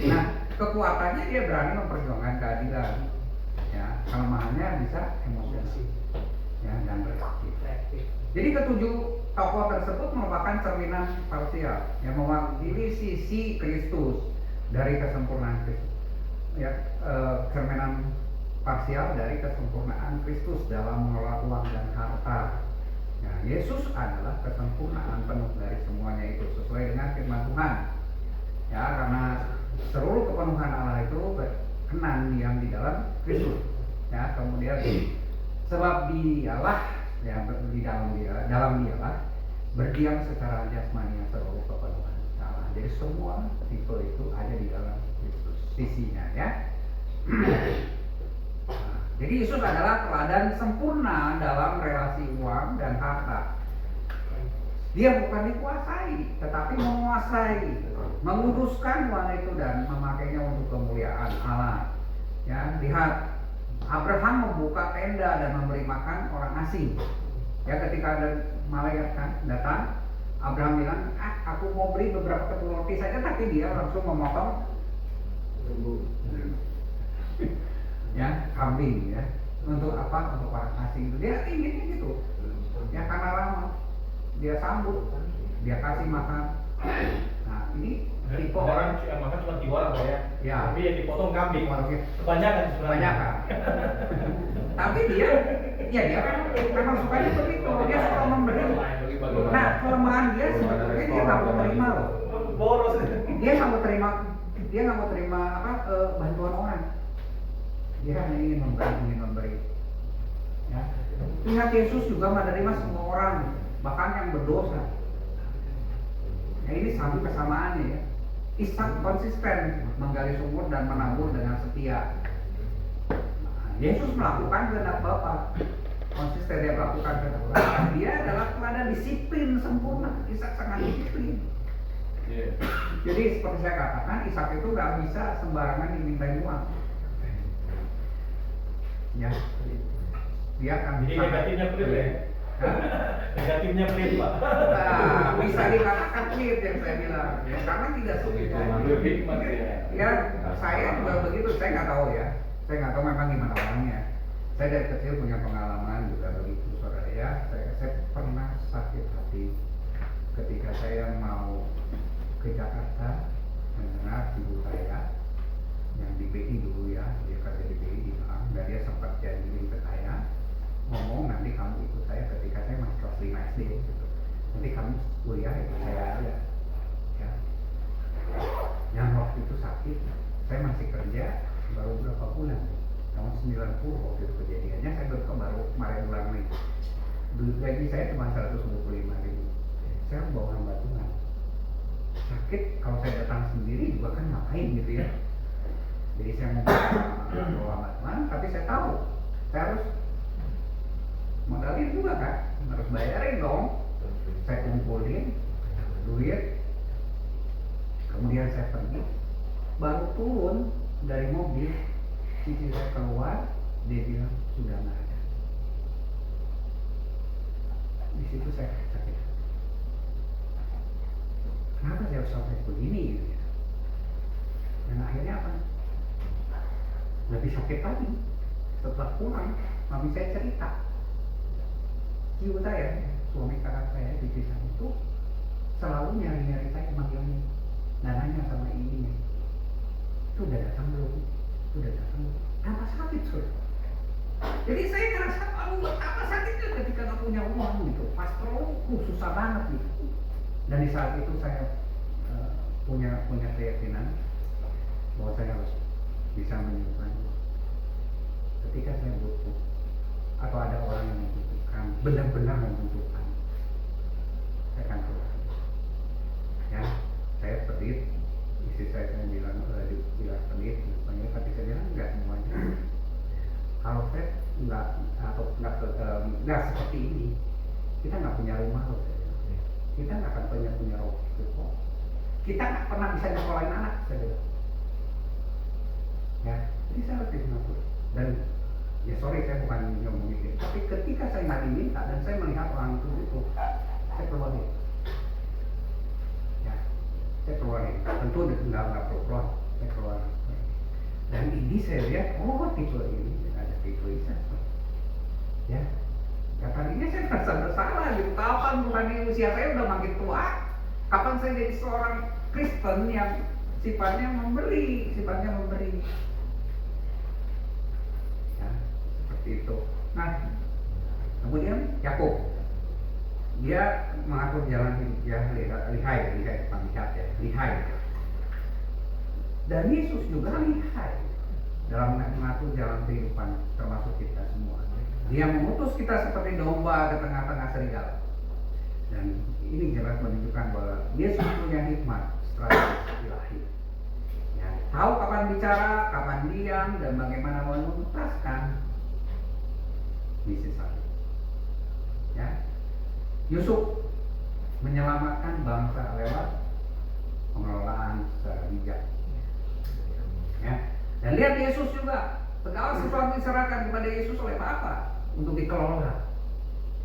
Nah, kekuatannya dia berani memperjuangkan keadilan ya, kelemahannya bisa emosi ya, dan reaktif. Jadi ketujuh tokoh tersebut merupakan cerminan parsial yang mewakili sisi Kristus dari kesempurnaan Kristus ya, cerminan parsial dari kesempurnaan Kristus dalam mengelola uang dan harta. Nah, Yesus adalah kesempurnaan penuh dari semuanya itu sesuai dengan firman Tuhan ya, karena seluruh kepenuhan Allah itu berkenan diam di dalam Kristus ya. Kemudian sebab dialah ya, dalam dialah berdiam secara jasmani yang seluruh kepenuhan Allah. Jadi semua tipe itu ada di dalam Kristus sisinya ya. Nah, jadi Yesus adalah teladan sempurna dalam relasi uang dan harta. Dia bukan dikuasai, tetapi menguasai, menguruskan uang itu dan memakainya untuk kemuliaan Allah. Ya, lihat Abraham membuka tenda dan memberi makan orang asing. Ya, ketika ada malaikat kan datang, Abraham bilang, aku mau beri beberapa ketut roti saja, tapi dia langsung memotong ya, kambing ya. Untuk apa? Untuk orang asing itu. Dia inginnya gitu. Ya, karena ramah. Dia sambut, dia kasih makan. Nah, ini tipe orang
yang makan cuma 3 orang Pak ya.
Ya.
Tapi yang dipotong kambing. Kebanyakan sebenarnya.
Kebanyakan. Tapi dia kan memang sukanya begitu. Dia suka memberi. Nah, kelemahan dia sebetulnya dia nggak mau terima loh.
Boros.
Dia nggak mau terima apa, bantuan orang. Dia hanya ingin memberi. Ya. Lihat Yesus juga menerima semua orang, bahkan yang berdosa. Nah, ini satu kesamaannya ya. Ishak konsisten menggali sumur dan menabur dengan setia. Nah, Yesus melakukan kehendak Bapa. Konsisten dia melakukan kehendak Bapa. Dia adalah teladan disiplin sempurna. Ishak sangat disiplin. Jadi seperti saya katakan, Ishak itu nggak bisa sembarangan dimintain uang. Ya, dia akan
Jadi negatifnya pelit ya? Negatifnya pelit Pak.
Nah, bisa dikatakan pelit yang saya bilang ya, karena tidak sulit. Ya, saya juga begitu. Saya nggak tahu ya. Saya nggak tahu memang gimana orangnya. Saya dari kecil punya pengalaman juga begitu, saudara ya. Saya pernah sakit hati ketika saya mau ke Jakarta mendengar ibu saya yang di BI dulu ya, dia kerja di BI di Malang, dan dia sempat janjiin ke saya, ngomong nanti kamu ikut saya ketika saya masih kelas 5 SD gitu. Nanti kamu kuliah ikut saya aja ya. Yang waktu itu sakit, saya masih kerja baru berapa bulan, tahun 90 waktu itu kejadiannya. Saya baru kemarin bulan Mei, duit gaji saya cuma 125.000. Saya bawa hamba Tuhan, sakit kalau saya datang sendiri juga kan ngapain gitu ya. Jadi saya mau kelola Tuhan, tapi saya tahu saya harus modalin juga kan, harus bayarin dong. Saya kumpulin duit, kemudian saya pergi, baru turun dari mobil, cici saya keluar, dia bilang sudah nggak ada. Di situ saya sakit. Kenapa saya harus sampai begini gitu ya? Dan akhirnya apa? Lebih sakit lagi. Setelah pulang, mami saya cerita, ibu saya, suami kakak saya di desa itu selalu nyari-nyari saya manggilnya dan nanya sama ibunya, itu udah datang belum? Itu udah datang belum? Tambah sakit sur. Jadi saya ngerasa, aduh betapa sakitnya ketika gak punya uang gitu. Pas susah banget gitu. Dan di saat itu saya punya keyakinan bahwa saya harus bisa menyimpan uang. Ketika saya butuh atau ada orang yang membutuhkan, benar-benar membutuhkan, saya akan keluar. Ya, saya pedit, istri saya bilang pedit, semuanya, tapi saya bilang enggak semuanya. Kalau saya nggak seperti ini, kita nggak punya rumah loh. Kita nggak akan punya rokok. Kita nggak pernah bisa nyekolahin anak, saya bilang. Ya, jadi saya harus mengatur. Dan ya sorry saya bukan ngomong gitu, tapi ketika saya nggak diminta dan saya melihat orang itu, saya keluarin. Ya, saya keluarin. Tentu nggak perlu keluar, saya keluarin. Dan ini saya lihat, oh tipe ini ada tipe ini. Ya, ya tadinya saya merasa bersalah gitu. Kapan bukannya usia saya udah makin tua? Kapan saya jadi seorang Kristen yang sifatnya memberi? Ya, seperti itu. Nah, kemudian Yakub, dia mengatur jalan hidupnya lihai. Dan Yesus juga lihai dalam mengatur jalan kehidupan termasuk kita semua. Dia mengutus kita seperti domba ke tengah-tengah serigala. Dan ini jelas menunjukkan bahwa dia punya hikmat strategi ilahi. Ya, tahu kapan bicara, kapan diam, dan bagaimana menuntaskan misi satu. Ya, Yusuf menyelamatkan bangsa lewat pengelolaan secara bijak. Ya. Dan lihat Yesus juga, segala sesuatu diserahkan kepada Yesus oleh Bapa untuk dikelola.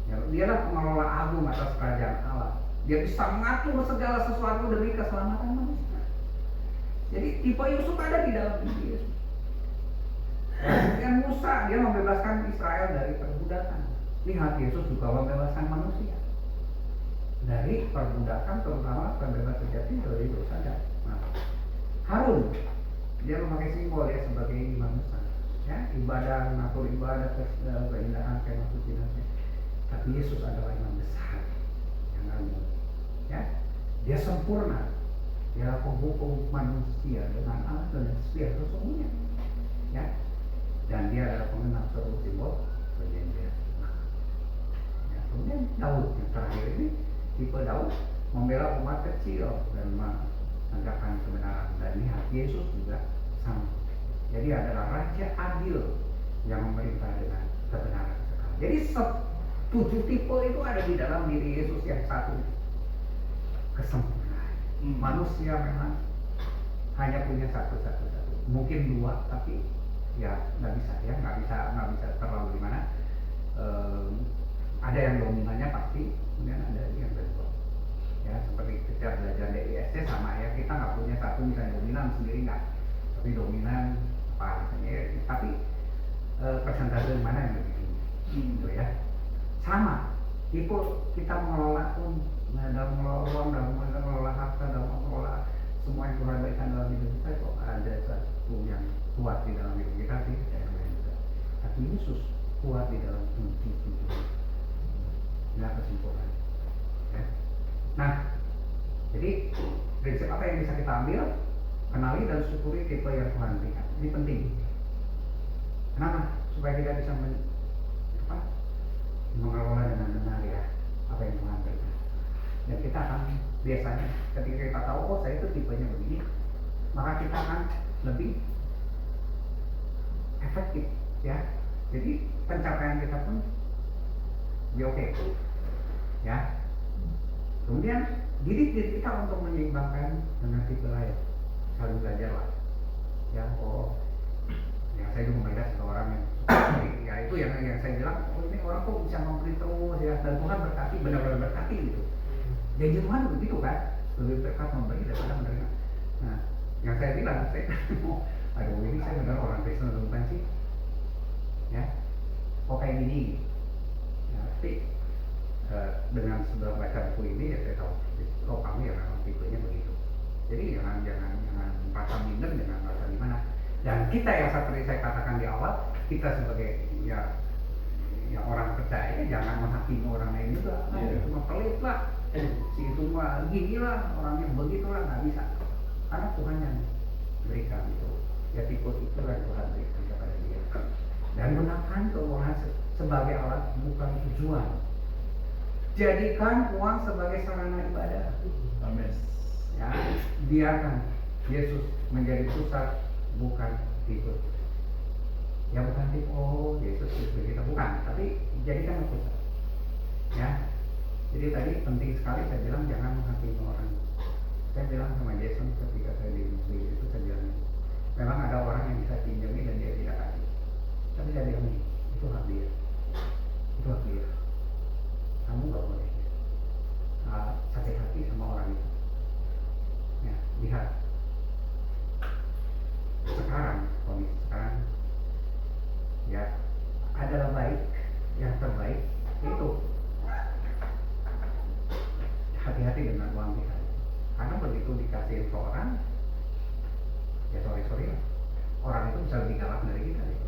Ya, dialah pengelola agung atas kerajaan Allah. Dia bisa mengatur segala sesuatu demi keselamatan manusia. Jadi tipe Yusuf ada di dalam diri Yesus. Kemudian Musa, dia membebaskan Israel dari perbudakan. Lihat Yesus juga membebaskan manusia dari perbudakan, terutama pembebas sejati dari dosa dan mati. Harun, dia memakai simbol ya sebagai imam besar, ya ibadah, mengatur ibadah, keindahan, kemah suci nanti. Tapi Yesus adalah imam besar yang agung, ya dia sempurna, dia penghukum manusia dengan Allah dan setia sesungguhnya, ya dan dia adalah pengenal seluruh simbol perjanjian. Ya, kemudian Daud yang terakhir ini tipe Daud membela umat kecil dan menegakkan kebenaran. Dan lihat Yesus juga sama. Jadi adalah raja adil yang memerintah dengan kebenaran. Jadi 7 tipe itu ada di dalam diri Yesus yang satu, kesempurnaan. Manusia memang hanya punya satu. Mungkin 2, tapi ya nggak bisa terlalu gimana. Ada yang dominannya pasti, kemudian ada yang kedua. Ya seperti kita belajar DISC sama ya, kita nggak punya satu misalnya dominan sendiri nggak, tapi dominan apa misalnya ya, tapi persentase mana yang lebih tinggi, gitu ya. Sama, tipe kita mengelola pun, dalam mengelola uang, dalam mengelola harta, dalam mengelola semua yang Tuhan berikan dalam hidup kita, kok ada satu yang kuat di dalam hidup kita sih, yang lain juga. Tapi Yesus kuat di dalam tujuh, nggak kesempurnaan. Ya. Nah, jadi prinsip apa yang bisa kita ambil? Kenali dan syukuri tipe yang Tuhan berikan. Ini penting. Kenapa? Supaya kita bisa mengelola dengan benar ya apa yang Tuhan berikan. Dan kita akan biasanya ketika kita tahu, oh saya itu tipenya begini, maka kita akan lebih efektif ya. Jadi pencapaian kita pun oke ya. Kemudian didik diri kita untuk menyeimbangkan dengan tipe lain, saling belajar lah ya. Ya saya juga melihat seorang yang ya itu yang saya bilang, ini orang kok bisa memberi terus ya, dan Tuhan berkati, benar-benar berkati gitu. Janji Tuhan begitu kan, lebih berkat memberi daripada menerima. Nah, yang saya bilang, aduh ini saya benar orang Kristen atau bukan sih? Ya, kok kayak gini? Ya, tapi dengan sudah baca buku ini ya saya tahu, oh kami ya memang tipenya begitu. Jadi jangan merasa minder, jangan merasa gimana. Dan kita yang seperti saya katakan di awal, kita sebagai ya orang percaya jangan menghakimi orang lain juga. Itu mah pelit lah, si itu mah gini lah, orangnya begitulah, nggak bisa. Karena Tuhan yang berikan itu, ya tipe itu yang Tuhan berikan kepada dia. Dan gunakan keuangan sebagai alat, bukan tujuan. Jadikan uang sebagai sarana ibadah.
Amin.
Ya, biarkan Yesus menjadi pusat, bukan tipe. Ya bukan tipe, oh Yesus itu kita bukan, tapi jadikan pusat. Ya, jadi tadi penting sekali saya bilang jangan menghakimi orang. Saya bilang sama Jason ketika saya di itu saya bilang, memang ada orang yang bisa pinjami dan dia tidak kasih. Tapi saya bilang nih, itu hak dia, itu hak dia. Kamu gak boleh sakit hati sama orang itu. Ya, lihat. Sekarang, kondisi sekarang, ya adalah baik, yang terbaik itu hati-hati dengan uang kita. Karena begitu dikasihin ke orang, ya sorry lah, orang itu bisa lebih galak dari kita. Gitu.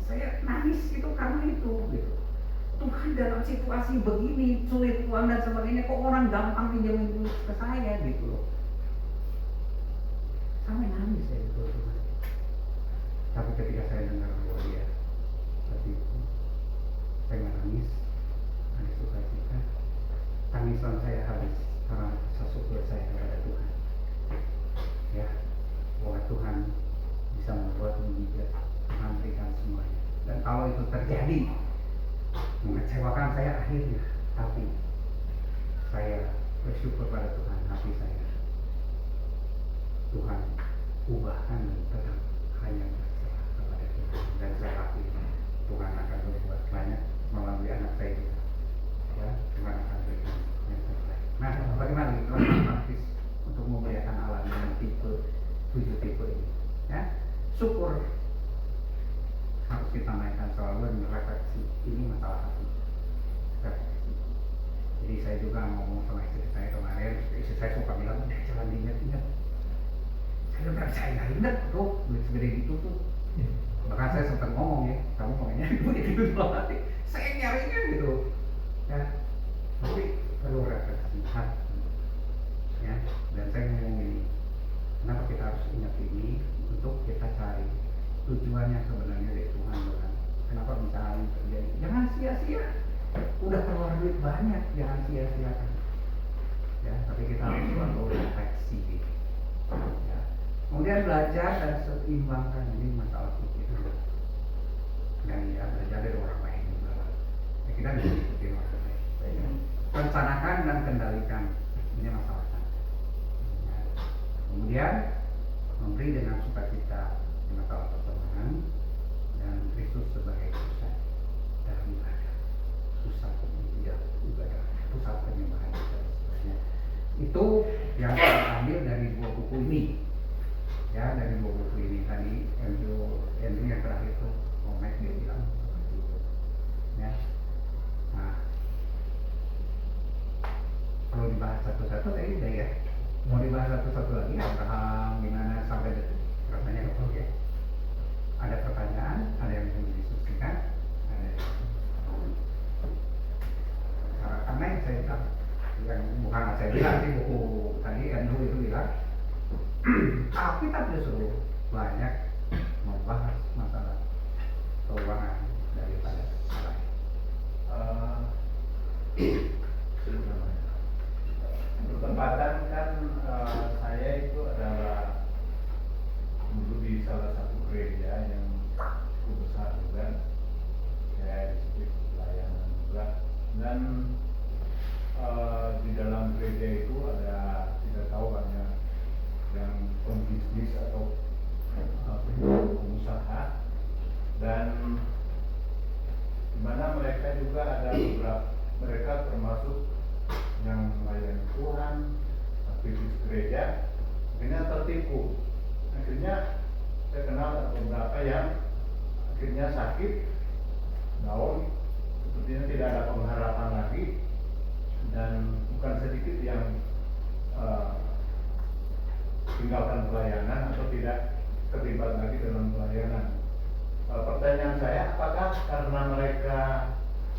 Saya nangis itu karena itu, gitu. Tuhan dalam situasi begini, sulit uang dan sebagainya, kok orang gampang pinjamin ke saya gitu loh. Sampai nangis saya itu Tuhan. Tapi ketika saya dengar bahwa dia seperti itu, saya nangis sukacita. Tangisan saya habis karena rasa syukur saya kepada Tuhan. Ya, bahwa Tuhan bisa membuat mujizat, memberikan semuanya. Dan kalau itu terjadi, mengecewakan saya akhirnya, tapi saya bersyukur pada Tuhan, hati saya. Tuhan ubahkan tetap hanya berserah kepada Tuhan, dan saya yakin Tuhan akan berbuat banyak melalui anak saya juga. Ya, Tuhan akan berikan yang terbaik. Nah, bagaimana praktis untuk memuliakan Allah dengan tipe 7 tipe ini? Ya, syukur harus kita mainkan selalu dan refleksi. Ini masalah hati. Refleksi. Jadi saya juga ngomong sama istri saya kemarin, istri saya suka bilang, udah jangan diingat-ingat. Saya udah nggak ingat tuh, duit segede gitu tuh. Bahkan saya sempat ngomong ya, kamu pengennya duit itu doang, saya nyarinya gitu. Ya, tapi perlu refleksi hati. Ya, dan saya ngomong ini, kenapa kita harus ingat ini untuk kita cari tujuannya sebenarnya dari Tuhan, bukan? Kenapa bisa hal ini terjadi? Jangan sia-sia. Udah keluar duit banyak, jangan sia-siakan. Ya, tapi kita harus selalu refleksi. Ya. Kemudian belajar dan seimbangkan, ini masalah pikir. Dan ya belajar dari orang lain juga. Ya, kita bisa ikuti orang lain. Ya. Rencanakan dan kendalikan, ini masalah. Ya. Kemudian memberi dengan sukacita di masalah pertemanan dan Kristus sebagai pusat dalam ibadah, pusat ibadah, pusat penyembahan dan sebagainya. Itu yang saya ambil dari 2 buku ini. Ya, dari 2 buku ini tadi Andrew yang terakhir itu Omek dia bilang seperti itu. Ya. Nah, kalau dibahas satu-satu tadi udah ya. Mau dibahas satu-satu lagi Abraham gimana sampai detik rasanya oke. Ada pertanyaan, ada yang mau didiskusikan, ada karena yang saya bilang, yang bukan saya bilang sih, buku tadi Andrew itu bilang Alkitab justru banyak membahas masalah keuangan daripada lain.
Bertempatan kan saya itu adalah
saya akhirnya tertipu. Akhirnya saya kenal beberapa yang akhirnya sakit, down, sepertinya tidak ada pengharapan lagi, dan bukan sedikit yang tinggalkan pelayanan atau tidak terlibat lagi dalam pelayanan. Pertanyaan saya, apakah karena mereka,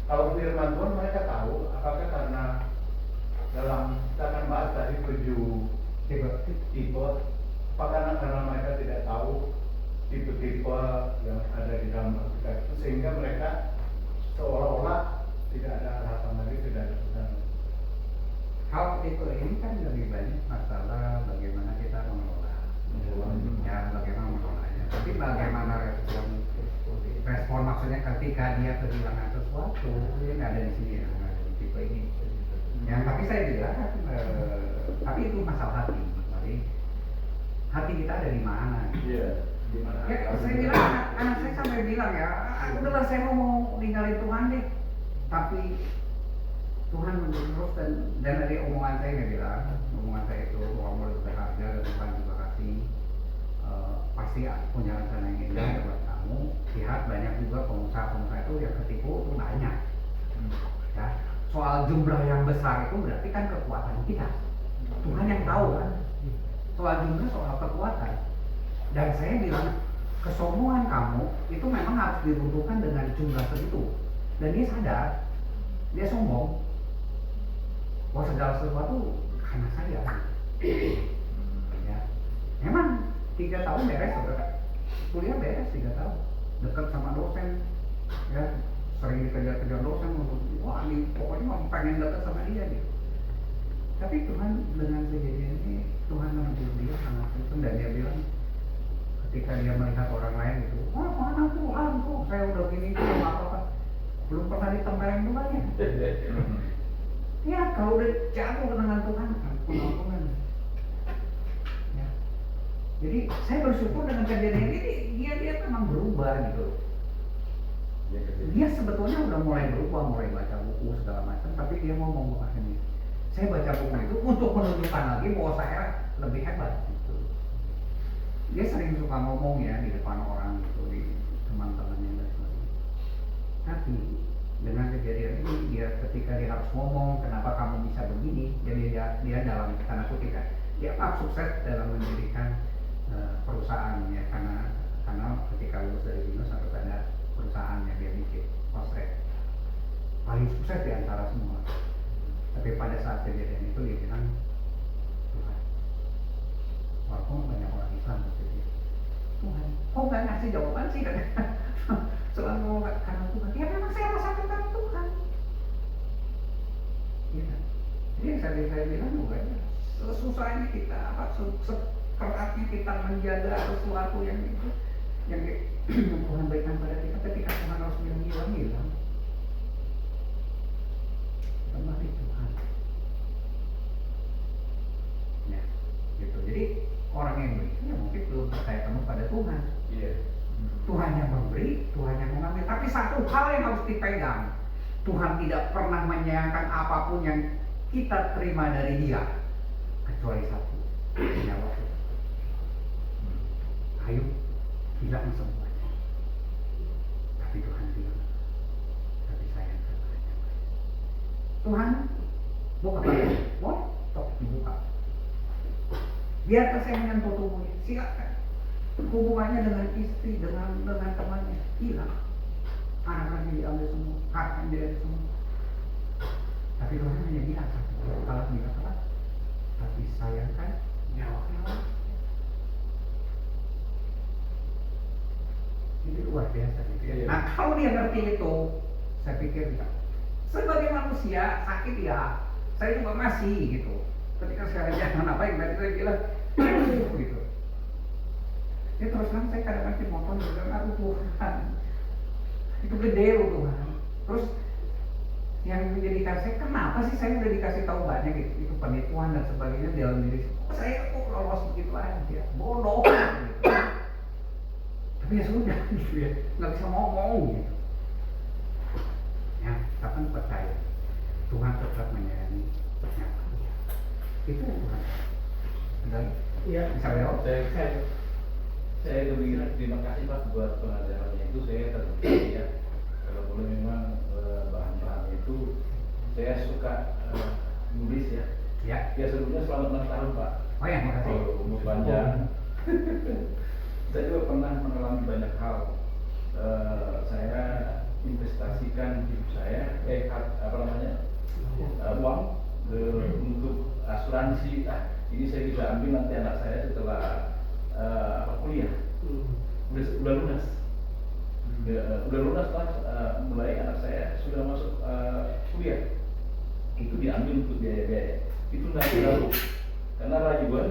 kalau firman Tuhan mereka tahu, apakah karena dalam kita akan bahas tadi 7 tipe, apakah karena mereka tidak tahu tipe-tipe yang ada di dalam Alkitab itu sehingga mereka seolah-olah tidak ada harapan lagi, tidak ada pesan.
Hal itu ini kan lebih banyak masalah bagaimana kita mengelola, ya bagaimana mengelolanya. Tapi bagaimana respon maksudnya ketika dia kehilangan sesuatu, dia nggak ada di sini, nggak ada di tipe ini. Yang tapi saya bilang, tapi itu masalah hati. Jadi hati kita ada di mana?
Iya. Di mana?
Ya saya bilang, anak saya sampai bilang ya, udahlah saya mau ninggalin Tuhan deh. Tapi Tuhan terus dan dari omongan saya bilang, omongan saya itu orang boleh berharga dan Tuhan juga kasih pasti punya rencana yang indah buat kamu. Lihat banyak juga pengusaha-pengusaha itu yang ketipu itu banyak. Ya, soal jumlah yang besar itu berarti kan kekuatan kita. Tuhan yang tahu kan. Soal jumlah, soal kekuatan. Dan saya bilang kesombongan kamu itu memang harus diruntuhkan dengan jumlah segitu. Dan dia sadar, dia sombong. Wah segala sesuatu karena saya. Ya, memang 3 tahun beres, saudara. Kuliah beres 3 tahun. Dekat sama dosen, ya sering dikejar-kejar dosen untuk wah ini pokoknya mau pengen dekat sama dia gitu. Tapi Tuhan dengan kejadian ini Tuhan menegur dia sangat itu, dan dia bilang ketika dia melihat orang lain itu, wah mana Tuhan kok saya udah gini belum apa-apa, belum pernah ditempelin Tuhan ya. Ya kalau udah jatuh dengan Tuhan, ampun. Ya. Jadi saya bersyukur dengan kejadian ini dia memang berubah gitu. Dia sebetulnya udah mulai berubah, mulai baca buku segala macam, tapi dia mau membuka ini. Saya baca buku itu untuk menunjukkan lagi bahwa saya lebih hebat gitu. Dia sering suka ngomong ya di depan orang gitu, di teman-temannya dan sebagainya. Tapi dengan kejadian ini dia ketika dia harus ngomong kenapa kamu bisa begini, jadi dia dalam tanda kutip kan, dia sukses dalam mendirikan perusahaan ya, karena ketika lulus dari BINUS harus ada perusahaan yang dia bikin, Kosret paling sukses di antara semua. Tapi pada saat kejadian itu dia bilang, Tuhan, walaupun banyak orang Islam gitu, Tuhan, kok nggak ngasih jawaban sih? Selalu ngomong karena Tuhan, ya memang saya rasakan karena Tuhan. Ya. Jadi yang saya bilang juga ya, sesusahnya kita, sekeratnya kita menjaga sesuatu yang itu, yang Tuhan berikan pada kita, ketika Tuhan harus hilang, kembali Tuhan. Ya, gitu. Jadi orang yang beri, ya mungkin belum percaya penuh pada Tuhan.
Iya.
Tuhan yang memberi, Tuhan yang mengambil. Tapi satu hal yang harus dipegang, Tuhan tidak pernah menyayangkan apapun yang kita terima dari Dia, kecuali satu, nyawa kita. Ayo, hilang semuanya. Tapi Tuhan bilang, tapi saya yang terbaik. Tuhan, buka badan, boleh, tok dibuka. Biarkan saya menyentuh tubuhnya, silakan. Hubungannya dengan istri, dengan temannya hilang. Anak-anaknya diambil semua, hartanya diambil semua. Tapi Tuhan hanya bilang satu, kalau tidak salah, tapi sayangkan nyawa. Ini luar biasa gitu ya.
Iya.
Nah kalau dia ngerti itu, saya pikir bisa. Sebagai manusia sakit ya, saya juga masih gitu. Ketika saya jangan apa yang tadi saya bilang, gitu. Ya terus terang saya kadang-kadang motor bilang, aduh Tuhan, itu gede loh Tuhan. Terus yang menjadikan saya, kenapa sih saya udah dikasih tahu banyak gitu, itu penipuan dan sebagainya dalam diri saya kok lolos begitu aja, bodoh gitu. Tapi ya sudah gitu ya, nggak bisa ngomong gitu. Ya, kapan percaya Tuhan tetap menyayangi ternyata itu yang Tuhan.
Iya.
Bisa beliau.
Saya lebih terima kasih Pak buat pengajarannya itu. Saya tertarik ya. Kalau boleh memang bahan-bahan itu saya suka nulis ya.
Ya.
Ya sebelumnya selamat 6 tahun Pak.
Oh ya, makasih.
Umur panjang. Saya juga pernah mengalami banyak hal. Saya investasikan hidup saya, uang untuk asuransi. Ini saya bisa ambil nanti anak saya setelah kuliah. Udah lunas. Udah lunas lah. Mulai anak saya sudah masuk kuliah. Itu diambil untuk biaya-biaya. Itu nggak terlalu. Karena rayuan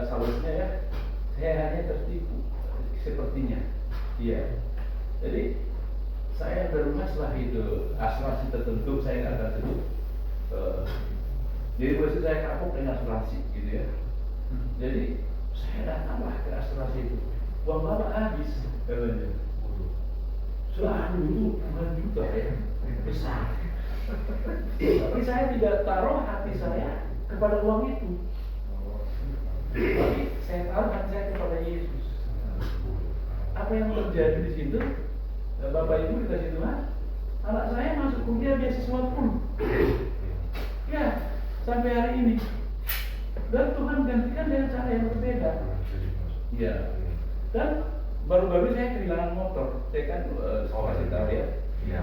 seharusnya ya, saya hanya tertipu sepertinya. Iya. Jadi saya berlunas lah itu asuransi tertentu saya nggak akan sebut. Jadi posisi saya kapok dengan asuransi gitu ya. Jadi saya datanglah ke asuransi itu. Uang bapak habis katanya. Selalu itu puluhan juta ya, besar. Tapi saya tidak taruh hati saya kepada uang itu. Tapi saya taruh hati saya kepada Yesus. Apa yang terjadi di situ? Bapak Ibu dikasih Tuhan, anak saya masuk kuliah beasiswa pun. Ya, sampai hari ini. Dan Tuhan gantikan dengan cara yang berbeda. Iya. Dan baru-baru saya kehilangan motor. Saya kan kasih tahu ya.
Iya.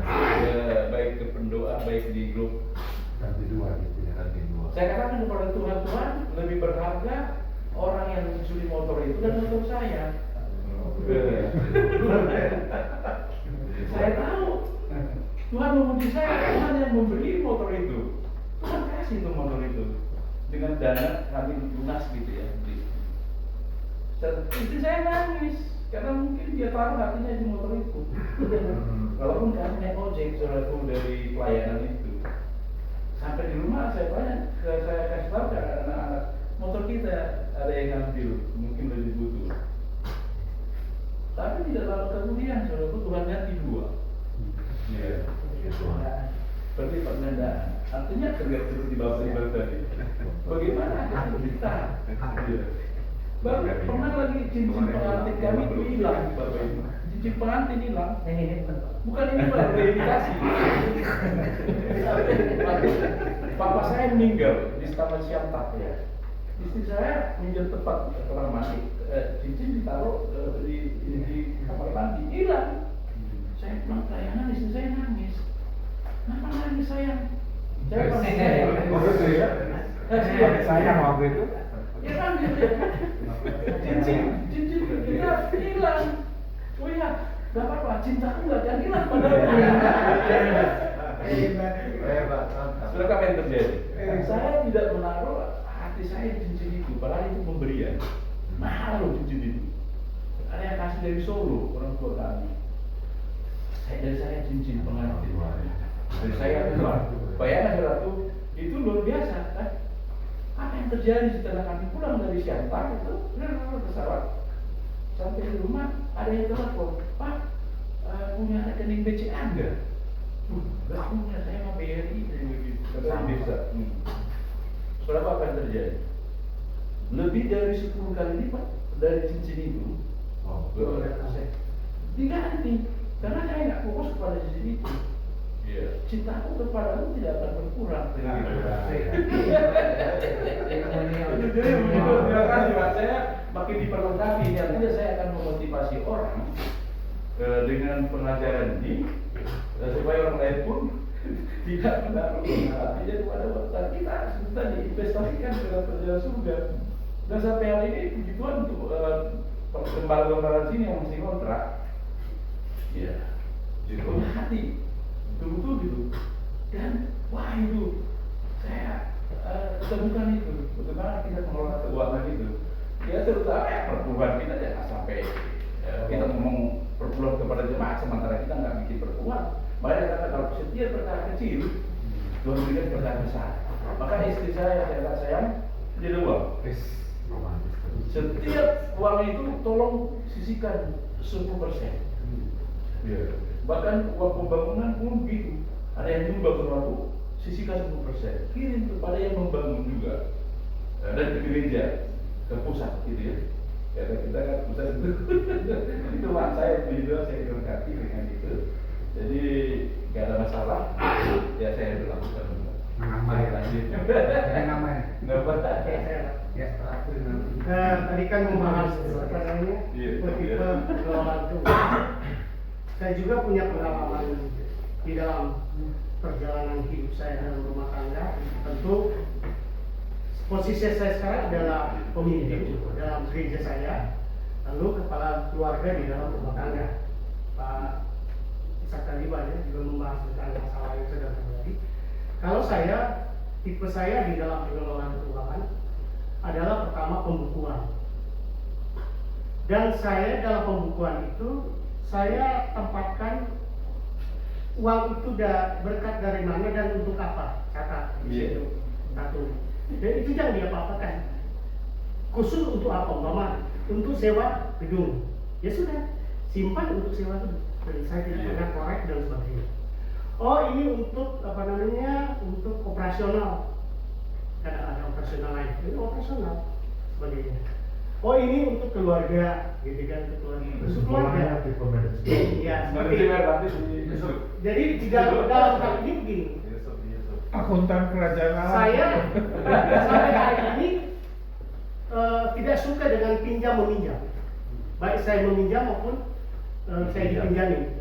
Baik ke pendoa, baik di grup.
Ganti dua gitu ya, ganti dua.
Saya katakan kepada Tuhan lebih berharga orang yang mencuri motor itu dan motor saya. Saya tahu Tuhan memuji saya, Tuhan yang memberi motor itu. Tuhan kasih itu motor itu dengan dana kami lunas gitu ya. Istri saya nangis karena mungkin dia taruh hatinya di motor itu. Walaupun kami naik ojek saudaraku dari pelayanan itu. Sampai di rumah saya tanya, saya kasih tahu ke anak-anak, motor kita ada yang ngambil, mungkin lebih butuh. Tapi tidak lalu kemudian saudaraku Tuhan ganti dua. Iya. Seperti penggandaan. Artinya terlihat seperti bawah tadi. Bagaimana hati kita? Iya. Baru pernah lagi cincin pengantin kami itu hilang, Bapak Ibu. Cincin pengantin hilang. Bukan ini Pak, verifikasi. Papa saya meninggal di Taman Siantar ya. Istri saya minjem tempat kamar mandi. Cincin ditaruh di kamar mandi, hilang. Saya pulang pelayanan, istri saya nangis. Kenapa nangis sayang? Saya pasti
Sayang waktu itu.
ya kan gitu ya. Cincin kita hilang. Oh iya, gak apa-apa, cintaku gak akan hilang padamu. Sudah apa yang terjadi? Saya tidak menaruh hati saya di cincin itu, padahal itu pemberian. Mahal loh cincin itu. Ada yang kasih dari Solo, orang tua kami. Dari saya cincin pengantin. Dari saya keluar. Bayangkan saudaraku, itu luar biasa kan? Apa yang terjadi setelah kami pulang dari Siantar itu pesawat sampai di rumah ada yang telepon, Pak punya rekening BCA enggak? Enggak punya, saya mau BRI begitu. Bisa. Saudara apa yang terjadi? Lebih dari 10 kali lipat dari cincin itu. Diganti karena saya nggak fokus kepada cincin itu. Cintaku kepadamu tidak akan berkurang. Jadi terima kasih Pak. Saya makin diperlengkapi. Artinya saya akan memotivasi orang dengan pengajaran ini supaya orang lain pun tidak menaruh hatinya kepada waktu kita sudah diinvestasikan dalam perjalanan surga. Dan sampai hari ini puji Tuhan untuk lembaga-lembaga sini yang masih kontrak, ya, punya hati. Betul gitu. Dan wah itu saya ketemukan itu bagaimana kita mengelola keuangan itu ya, terutama ya perpuluhan kita jangan sampai kita ngomong perpuluhan kepada jemaat sementara kita nggak bikin perpuluhan. Makanya kata kalau setiap berkah kecil Tuhan berikan berkah besar. Maka istri saya kata sayang dia uang, setiap uang itu tolong sisihkan 10%. Bahkan uang pembangunan pun begitu. Ada yang nyumbang ke rumahku, sisihkan 10%. Kirim kepada yang membangun juga. Dan ke gereja. ke pusat gitu ya. Karena kita kan pusat itu itu mak saya begitu, saya dilengkapi dengan itu. Jadi nggak ada masalah. Ya saya berlakukan.
Nama ya.
Lanjut.
Ada namanya.
Nama.
Ya.
Tadi kan membahas apa namanya
Iya,
tipe
iya.
pengelolaan keuangan. Saya juga punya pengalaman di dalam perjalanan hidup saya dalam rumah tangga. Tentu posisi saya sekarang adalah pemimpin dalam gereja saya, lalu kepala keluarga di dalam rumah tangga. Pak Ishak tadi banyak juga membahas tentang masalah yang sedang terjadi. Kalau saya, tipe saya di dalam pengelolaan keuangan adalah pertama pembukuan. Dan saya dalam pembukuan itu saya tempatkan uang itu berkat dari mana dan untuk apa, catat di
Iya.
situ. Satu. Dan itu jangan diapa-apakan. Khusus untuk apa, umpama untuk sewa gedung. Ya sudah, simpan untuk sewa gedung. Dan saya tidak pernah korek dan sebagainya. Oh, ini untuk apa namanya? Untuk operasional. Kadang ada operasional lain, ini operasional sebagainya. Oh, ini untuk keluarga, gitu kan, untuk keluarga. Untuk keluarga.
tipe manajemen.
Iya, seperti
Manajemen nanti di
jadi di dalam hal ini begini.
Akuntan kerajaan alam.
Saya sampai hari ini tidak suka dengan pinjam meminjam. Baik saya meminjam maupun saya dipinjamin.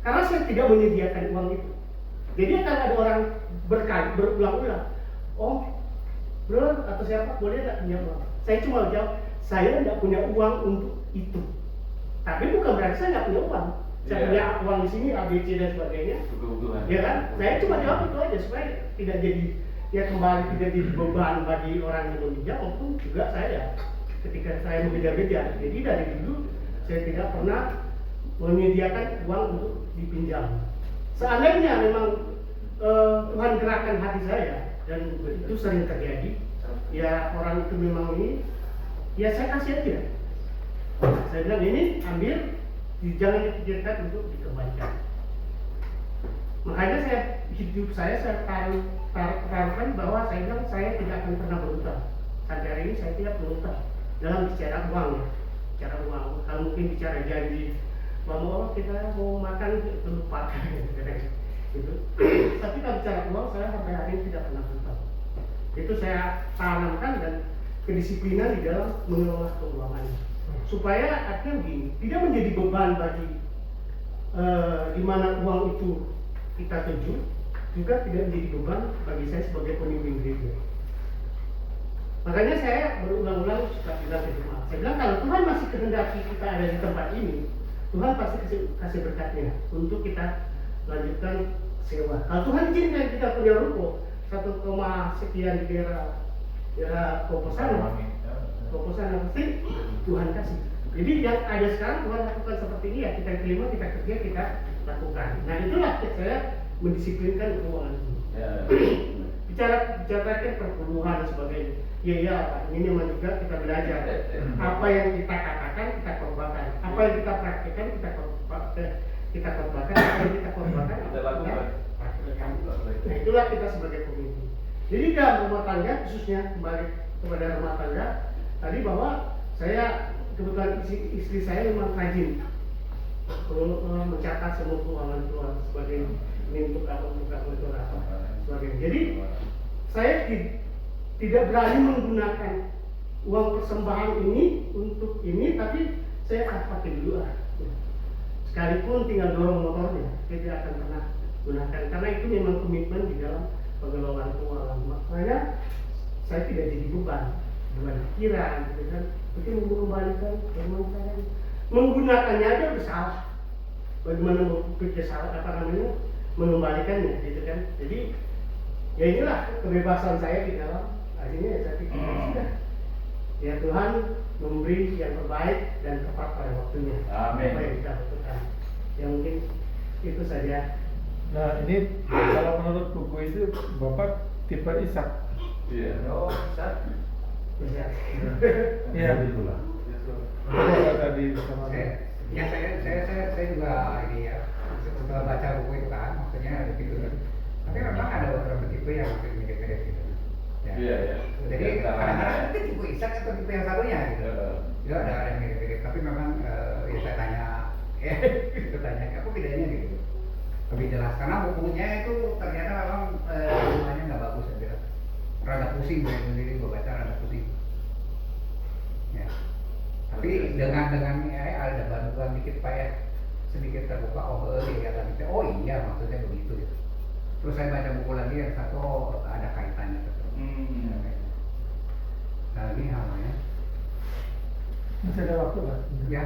Karena saya tidak menyediakan uang itu. Jadi akan ada orang berulang-ulang. Om, bro atau siapa boleh tidak pinjam uang? Saya cuma jawab, saya tidak punya uang untuk itu. Tapi bukan berarti saya tidak punya uang. Saya
Iya.
punya uang di sini, ABC dan sebagainya.
kebutuhan.
Ya kan? Saya cuma jawab itu aja supaya tidak jadi kembali tidak jadi beban bagi orang yang meminjam maupun juga saya ketika saya mengejar-ngejar. Jadi dari dulu saya tidak pernah menyediakan uang untuk dipinjam. Seandainya memang Tuhan gerakkan hati saya dan itu sering terjadi, ya orang itu memang ini, ya saya kasih aja. Saya bilang ini ambil, jangan dipikirkan untuk dikembalikan. Makanya hidup saya taruhkan bahwa saya bilang saya tidak akan pernah berutang. Sampai hari ini saya tidak berutang dalam bicara uang ya. Bicara uang, kalau mungkin bicara janji bahwa kita mau makan itu lupa gitu. Tapi kalau bicara uang saya sampai hari ini tidak pernah berutang. Itu saya tanamkan dan kedisiplinan di dalam mengelola keuangan supaya akhirnya begini, tidak menjadi beban bagi di mana uang itu kita tuju, juga tidak menjadi beban bagi saya sebagai pemimpin gereja. Makanya saya berulang-ulang suka bilang ke jemaat, saya bilang kalau Tuhan masih kehendaki kita ada di tempat ini, Tuhan pasti kasih berkatnya untuk kita lanjutkan sewa. Kalau Tuhan izinkan kita punya ruko 1, sekian di daerah Koposano pasti Tuhan kasih. Jadi yang ada sekarang Tuhan lakukan seperti ini ya, kita terima, kita kerja, kita lakukan. Nah itulah saya mendisiplinkan keuangan itu.
Ya.
Bicarakan perpuluhan dan sebagainya. Iya, ini memang juga kita belajar. Apa yang kita katakan kita korbankan. Apa yang kita praktekkan kita korbankan. Apa yang kita korbankan
Kita lakukan.
praktekkan. Nah itulah kita sebagai pemimpin. Jadi dalam rumah tangga khususnya kembali kepada rumah tangga tadi bahwa saya kebetulan istri saya memang rajin mencatat semua keuangan keluarga sebagai ini untuk apa sebagainya. Jadi saya tidak berani menggunakan uang persembahan ini untuk ini, tapi saya akan pakai dulu lah. Sekalipun tinggal dorong motornya, saya tidak akan pernah gunakan karena itu memang komitmen di dalam pengelolaan keuangan. Makanya saya tidak jadi beban pikiran, gitu kan? Mungkin mengembalikan, menggunakannya aja udah salah. Bagaimana berpikir salah mengembalikannya, gitu kan? Jadi ya inilah kebebasan saya di dalam akhirnya ya saya pikir sudah. Ya Tuhan memberi yang terbaik dan tepat pada waktunya.
Amin.
Apa yang kita lakukan. Ya mungkin itu saja.
Nah ini kalau menurut buku itu Bapak tipe Ishak.
Iya. Oh, bisa.
Ya.
Iya.
Itulah.
Bapak tadi sama
saya juga ini ya setelah baca buku itu kan maksudnya begitu kan. Tapi memang ada beberapa tipe yang makin mirip-mirip gitu. Ya.
Iya, iya.
Jadi
Di antaranya,
kadang-kadang mungkin tipe Ishak atau tipe yang satunya gitu. Ya ada yang mirip-mirip, tapi memang ya saya tanya, itu tanya apa bedanya gitu. Lebih jelas karena bukunya itu ternyata memang hubungannya nggak bagus saya bilang. Rada pusing saya sendiri gue baca rada pusing. Ya. Tapi dengan ya, ada bantuan dikit pak ya, sedikit terbuka kelihatan oh iya maksudnya begitu gitu. Terus saya baca buku lagi yang satu ada kaitannya tetap. Nah, ini halnya.
Masih ada waktu, Pak?
Ya.